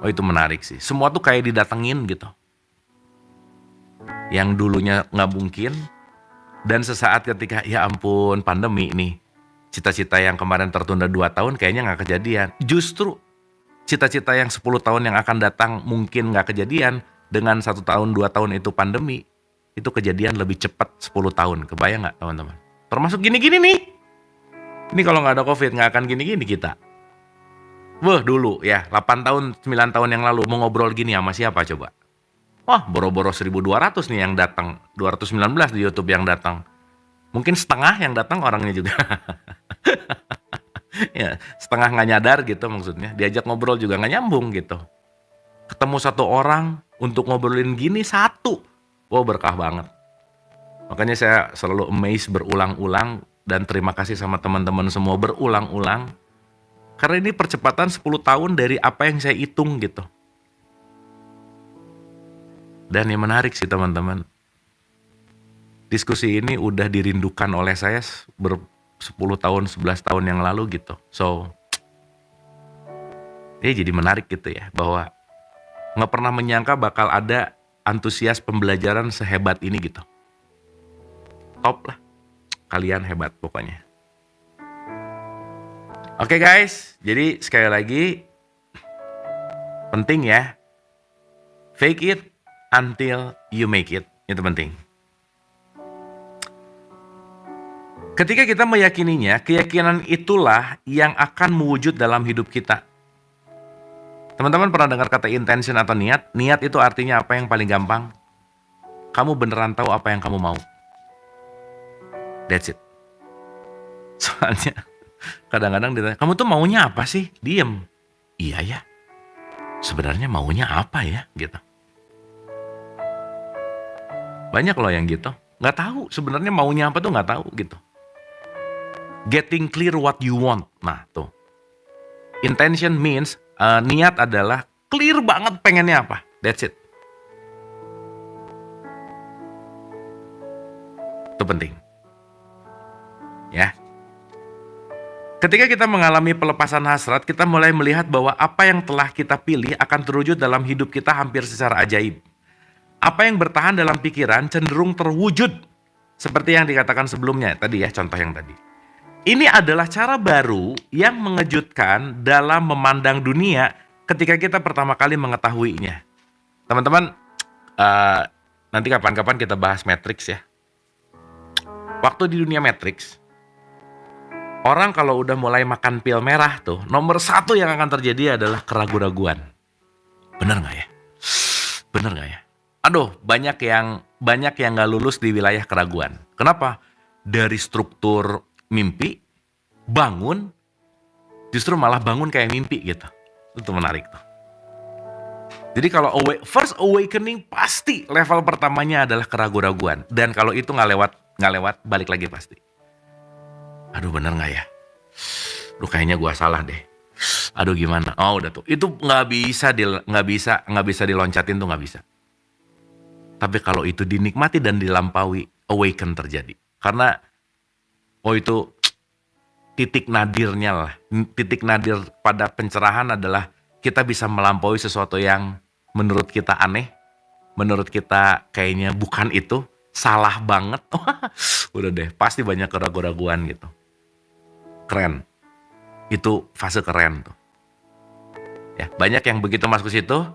Oh, itu menarik sih. Semua tuh kayak didatengin gitu. Yang dulunya nggak mungkin, dan sesaat ketika ya ampun pandemi nih, cita-cita yang kemarin tertunda 2 tahun kayaknya nggak kejadian. Justru cita-cita yang 10 tahun yang akan datang mungkin nggak kejadian, dengan 1 tahun 2 tahun itu pandemi, itu kejadian lebih cepat 10 tahun. Kebayang nggak teman-teman? Termasuk gini-gini nih. Ini kalau nggak ada COVID nggak akan gini-gini kita. Wah dulu ya 8 tahun 9 tahun yang lalu mau ngobrol gini sama siapa coba? Wah, boro-boro 1.200 nih yang datang, 219 di YouTube yang datang. Mungkin setengah yang datang orangnya juga. Ya, setengah nggak nyadar gitu maksudnya. Diajak ngobrol juga nggak nyambung gitu. Ketemu satu orang untuk ngobrolin gini satu. Wow, berkah banget. Makanya saya selalu amazed berulang-ulang dan terima kasih sama teman-teman semua berulang-ulang. Karena ini percepatan 10 tahun dari apa yang saya hitung gitu. Dan yang menarik sih teman-teman, diskusi ini udah dirindukan oleh saya 10 tahun, 11 tahun yang lalu gitu. So, ya jadi menarik gitu ya, bahwa nggak pernah menyangka bakal ada antusias pembelajaran sehebat ini gitu. Top lah, kalian hebat pokoknya. Oke guys, jadi sekali lagi, penting ya, fake it until you make it, itu penting. Ketika kita meyakininya, keyakinan itulah yang akan mewujud dalam hidup kita. Teman-teman pernah dengar kata intention atau niat? Niat itu artinya apa yang paling gampang? Kamu beneran tahu apa yang kamu mau. That's it. Soalnya kadang-kadang ditanya, kamu tuh maunya apa sih? Diem. Iya ya. Sebenarnya maunya apa ya? Gitu. Banyak loh yang gitu, nggak tahu sebenarnya maunya apa tuh nggak tahu gitu. Getting clear what you want, nah tuh. Intention means niat adalah clear banget pengennya apa, that's it. Itu penting, ya. Ketika kita mengalami pelepasan hasrat, kita mulai melihat bahwa apa yang telah kita pilih akan terwujud dalam hidup kita hampir secara ajaib. Apa yang bertahan dalam pikiran cenderung terwujud. Seperti yang dikatakan sebelumnya, tadi ya contoh yang tadi. Ini adalah cara baru yang mengejutkan dalam memandang dunia ketika kita pertama kali mengetahuinya. Teman-teman, nanti kapan-kapan kita bahas Matrix ya. Waktu di dunia Matrix, orang kalau udah mulai makan pil merah tuh, nomor 1 yang akan terjadi adalah keraguan-raguan. Bener gak ya? Bener gak ya? Aduh, banyak yang nggak lulus di wilayah keraguan. Kenapa? Dari struktur mimpi, bangun, justru malah bangun kayak mimpi gitu. Itu menarik tuh. Jadi kalau first awakening pasti level pertamanya adalah keraguan-raguan. Dan kalau itu nggak lewat, balik lagi pasti. Aduh, bener nggak ya? Duh, kayaknya gua salah deh. Aduh, gimana? Oh, udah tuh. Itu nggak bisa diloncatin tuh nggak bisa. Tapi kalau itu dinikmati dan dilampaui, awaken terjadi. Karena, itu titik nadirnya lah. Titik nadir pada pencerahan adalah kita bisa melampaui sesuatu yang menurut kita aneh, menurut kita kayaknya bukan itu, salah banget. Udah deh, pasti banyak keraguan-raguan gitu. Keren. Itu fase keren tuh. Ya, banyak yang begitu masuk ke situ,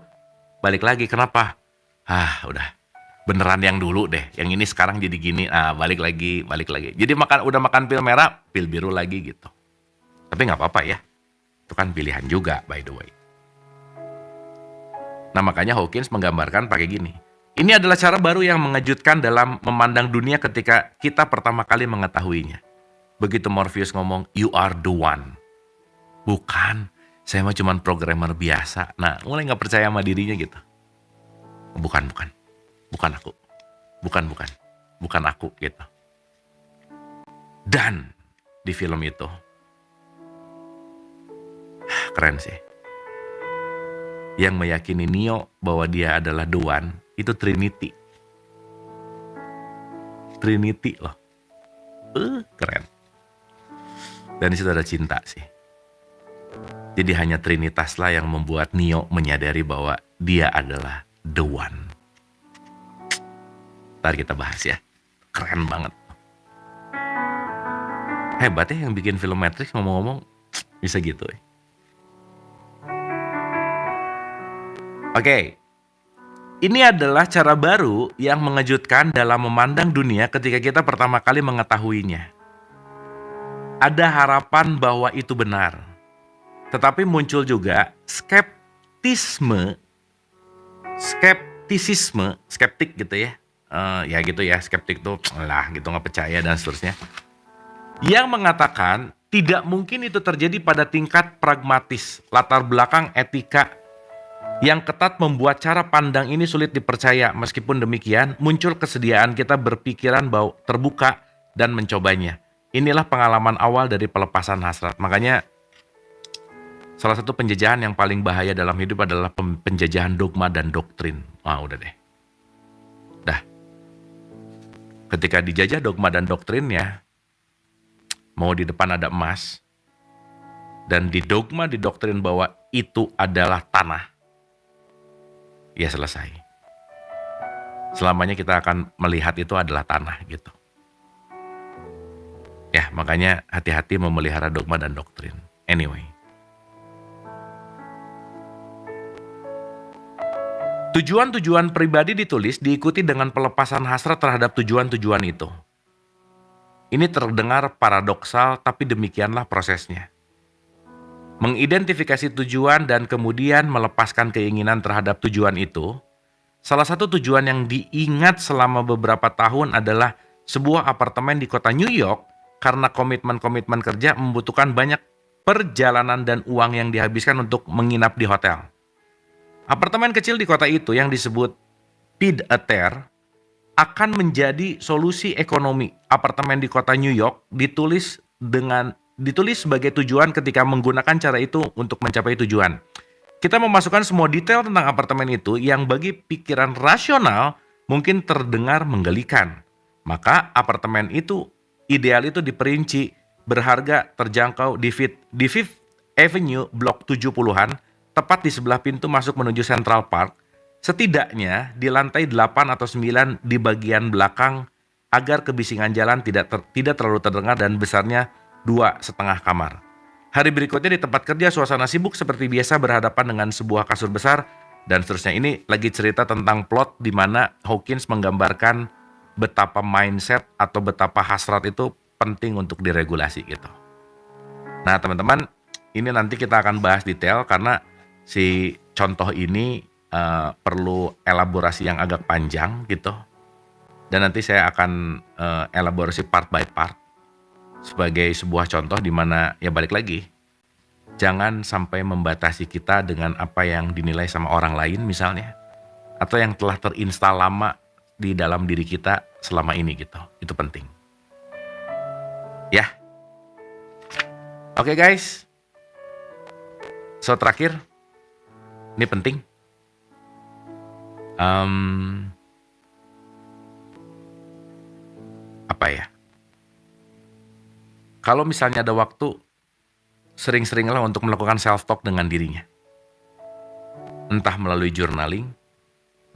balik lagi. Kenapa? Udah. Beneran yang dulu deh, yang ini sekarang jadi gini, balik lagi. Jadi udah makan pil merah, pil biru lagi gitu. Tapi nggak apa-apa ya, itu kan pilihan juga by the way. Nah makanya Hawkins menggambarkan pakai gini. Ini adalah cara baru yang mengejutkan dalam memandang dunia ketika kita pertama kali mengetahuinya. Begitu Morpheus ngomong, you are the one. Bukan, saya mah cuma programmer biasa. Nah mulai nggak percaya sama dirinya gitu. Bukan. bukan aku, bukan aku gitu. Dan di film itu keren sih. Yang meyakini Neo bahwa dia adalah the one itu Trinity. Trinity loh. Keren. Dan disitu ada cinta sih. Jadi hanya Trinitas lah yang membuat Neo menyadari bahwa dia adalah the one. Ntar kita bahas ya. Keren banget. Hebat ya yang bikin film Matrix, ngomong-ngomong bisa gitu ya. Oke. Ini adalah cara baru yang mengejutkan dalam memandang dunia ketika kita pertama kali mengetahuinya. Ada harapan bahwa itu benar. Tetapi muncul juga skeptisisme, skeptik gitu ya. Ya gitu ya, skeptik tuh lah gitu nggak percaya dan seterusnya. Yang mengatakan tidak mungkin itu terjadi pada tingkat pragmatis, latar belakang etika yang ketat membuat cara pandang ini sulit dipercaya. Meskipun demikian, muncul kesediaan kita berpikiran bahwa terbuka dan mencobanya. Inilah pengalaman awal dari pelepasan hasrat. Makanya salah satu penjajahan yang paling bahaya dalam hidup adalah penjajahan dogma dan doktrin. Wah, udah deh. Dah. Ketika dijajah dogma dan doktrinnya, mau di depan ada emas, dan di dogma, di doktrin bahwa itu adalah tanah, ya selesai. Selamanya kita akan melihat itu adalah tanah gitu. Ya, makanya hati-hati memelihara dogma dan doktrin. Anyway. Tujuan-tujuan pribadi ditulis diikuti dengan pelepasan hasrat terhadap tujuan-tujuan itu. Ini terdengar paradoksal, tapi demikianlah prosesnya. Mengidentifikasi tujuan dan kemudian melepaskan keinginan terhadap tujuan itu. Salah satu tujuan yang diingat selama beberapa tahun adalah sebuah apartemen di kota New York karena komitmen-komitmen kerja membutuhkan banyak perjalanan dan uang yang dihabiskan untuk menginap di hotel. Apartemen kecil di kota itu yang disebut pied-à-terre akan menjadi solusi ekonomi. Apartemen di kota New York ditulis sebagai tujuan ketika menggunakan cara itu untuk mencapai tujuan. Kita memasukkan semua detail tentang apartemen itu yang bagi pikiran rasional mungkin terdengar menggelikan. Maka apartemen itu ideal itu diperinci, berharga, terjangkau di Fifth Avenue blok 70-an, tepat di sebelah pintu masuk menuju Central Park, setidaknya di lantai 8 atau 9 di bagian belakang agar kebisingan jalan tidak terlalu terdengar dan besarnya 2,5 kamar. Hari berikutnya di tempat kerja suasana sibuk seperti biasa berhadapan dengan sebuah kasur besar dan seterusnya. Ini lagi cerita tentang plot di mana Hawkins menggambarkan betapa mindset atau betapa hasrat itu penting untuk diregulasi gitu. Nah teman-teman, ini nanti kita akan bahas detail karena si contoh ini perlu elaborasi yang agak panjang gitu. Dan nanti saya akan elaborasi part by part sebagai sebuah contoh di mana ya balik lagi, jangan sampai membatasi kita dengan apa yang dinilai sama orang lain misalnya, atau yang telah terinstal lama di dalam diri kita selama ini gitu. Itu penting. Ya. Oke guys. So terakhir, ini penting. Apa ya? Kalau misalnya ada waktu, sering-seringlah untuk melakukan self-talk dengan dirinya. Entah melalui journaling,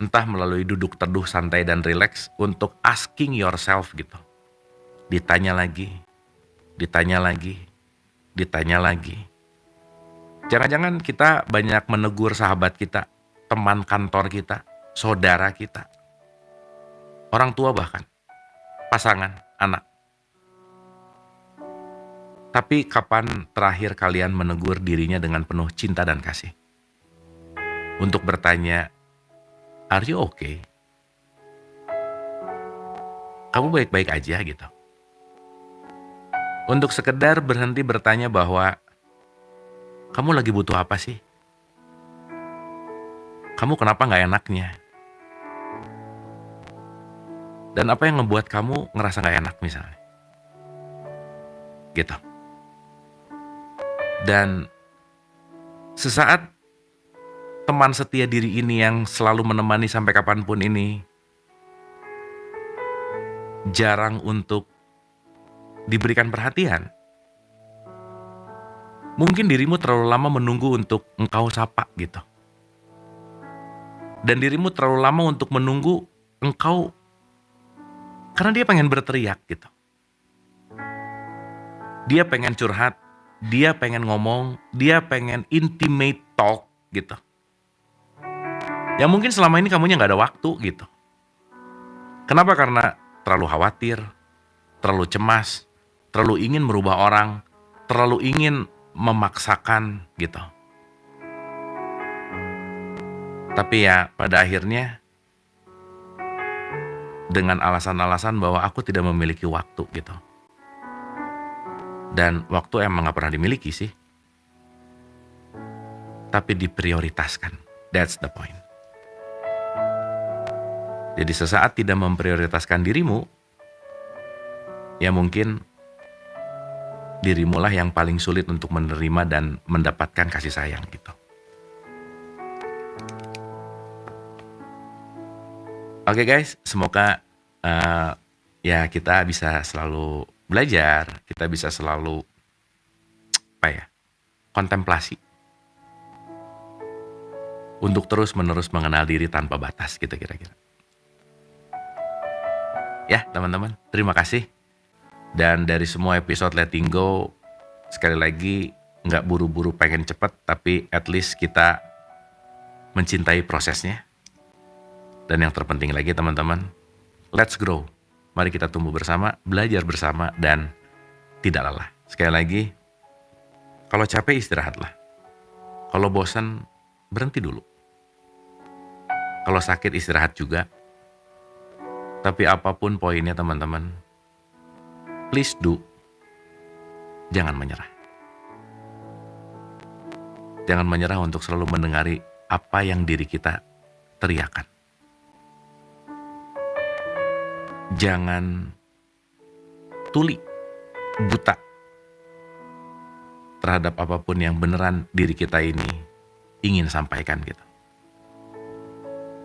entah melalui duduk teduh santai dan rileks untuk asking yourself gitu. Ditanya lagi, ditanya lagi, ditanya lagi. Jangan-jangan kita banyak menegur sahabat kita, teman kantor kita, saudara kita, orang tua bahkan, pasangan, anak. Tapi kapan terakhir kalian menegur dirinya dengan penuh cinta dan kasih? Untuk bertanya, are you okay? Kamu baik-baik aja gitu. Untuk sekedar berhenti bertanya bahwa, kamu lagi butuh apa sih? Kamu kenapa gak enaknya? Dan apa yang ngebuat kamu ngerasa gak enak misalnya. Gitu. Dan sesaat teman setia diri ini yang selalu menemani sampai kapanpun ini jarang untuk diberikan perhatian. Mungkin dirimu terlalu lama menunggu untuk engkau sapa gitu. Dan dirimu terlalu lama untuk menunggu engkau, karena dia pengen berteriak gitu. Dia pengen curhat, dia pengen ngomong, dia pengen intimate talk gitu. Yang mungkin selama ini kamunya gak ada waktu gitu. Kenapa? Karena terlalu khawatir, terlalu cemas, terlalu ingin merubah orang, terlalu ingin memaksakan gitu. Tapi ya pada akhirnya dengan alasan-alasan bahwa aku tidak memiliki waktu gitu. Dan waktu emang gak pernah dimiliki sih. Tapi diprioritaskan. That's the point. Jadi sesaat tidak memprioritaskan dirimu, ya mungkin dirimulah yang paling sulit untuk menerima dan mendapatkan kasih sayang gitu. Oke guys, semoga ya kita bisa selalu belajar, kita bisa selalu kontemplasi untuk terus-menerus mengenal diri tanpa batas gitu kira-kira. Ya teman-teman, terima kasih. Dan dari semua episode Letting Go, sekali lagi nggak buru-buru pengen cepet, tapi at least kita mencintai prosesnya. Dan yang terpenting lagi teman-teman, let's grow. Mari kita tumbuh bersama, belajar bersama, dan tidak lelah. Sekali lagi, kalau capek istirahatlah. Kalau bosan, berhenti dulu. Kalau sakit istirahat juga. Tapi apapun poinnya teman-teman, please do. Jangan menyerah. Jangan menyerah untuk selalu mendengari apa yang diri kita teriakan. Jangan tuli, buta terhadap apapun yang beneran diri kita ini ingin sampaikan gitu.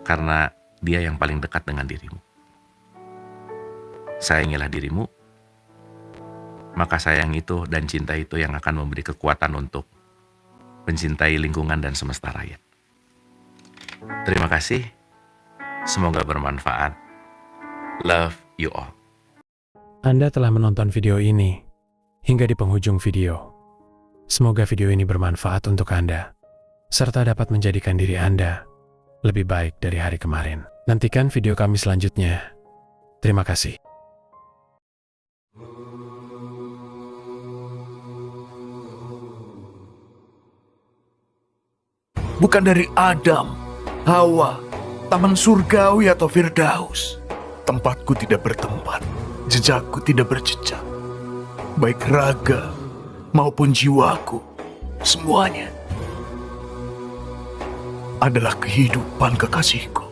Karena dia yang paling dekat dengan dirimu. Sayangilah dirimu, maka sayang itu dan cinta itu yang akan memberi kekuatan untuk mencintai lingkungan dan semesta raya. Terima kasih, semoga bermanfaat. Love you all. Anda telah menonton video ini hingga di penghujung video. Semoga video ini bermanfaat untuk Anda, serta dapat menjadikan diri Anda lebih baik dari hari kemarin. Nantikan video kami selanjutnya. Terima kasih. Bukan dari Adam, Hawa, taman surgawi atau Firdaus. Tempatku tidak bertempat, jejakku tidak berjejak. Baik raga maupun jiwaku, semuanya adalah kehidupan kekasihku.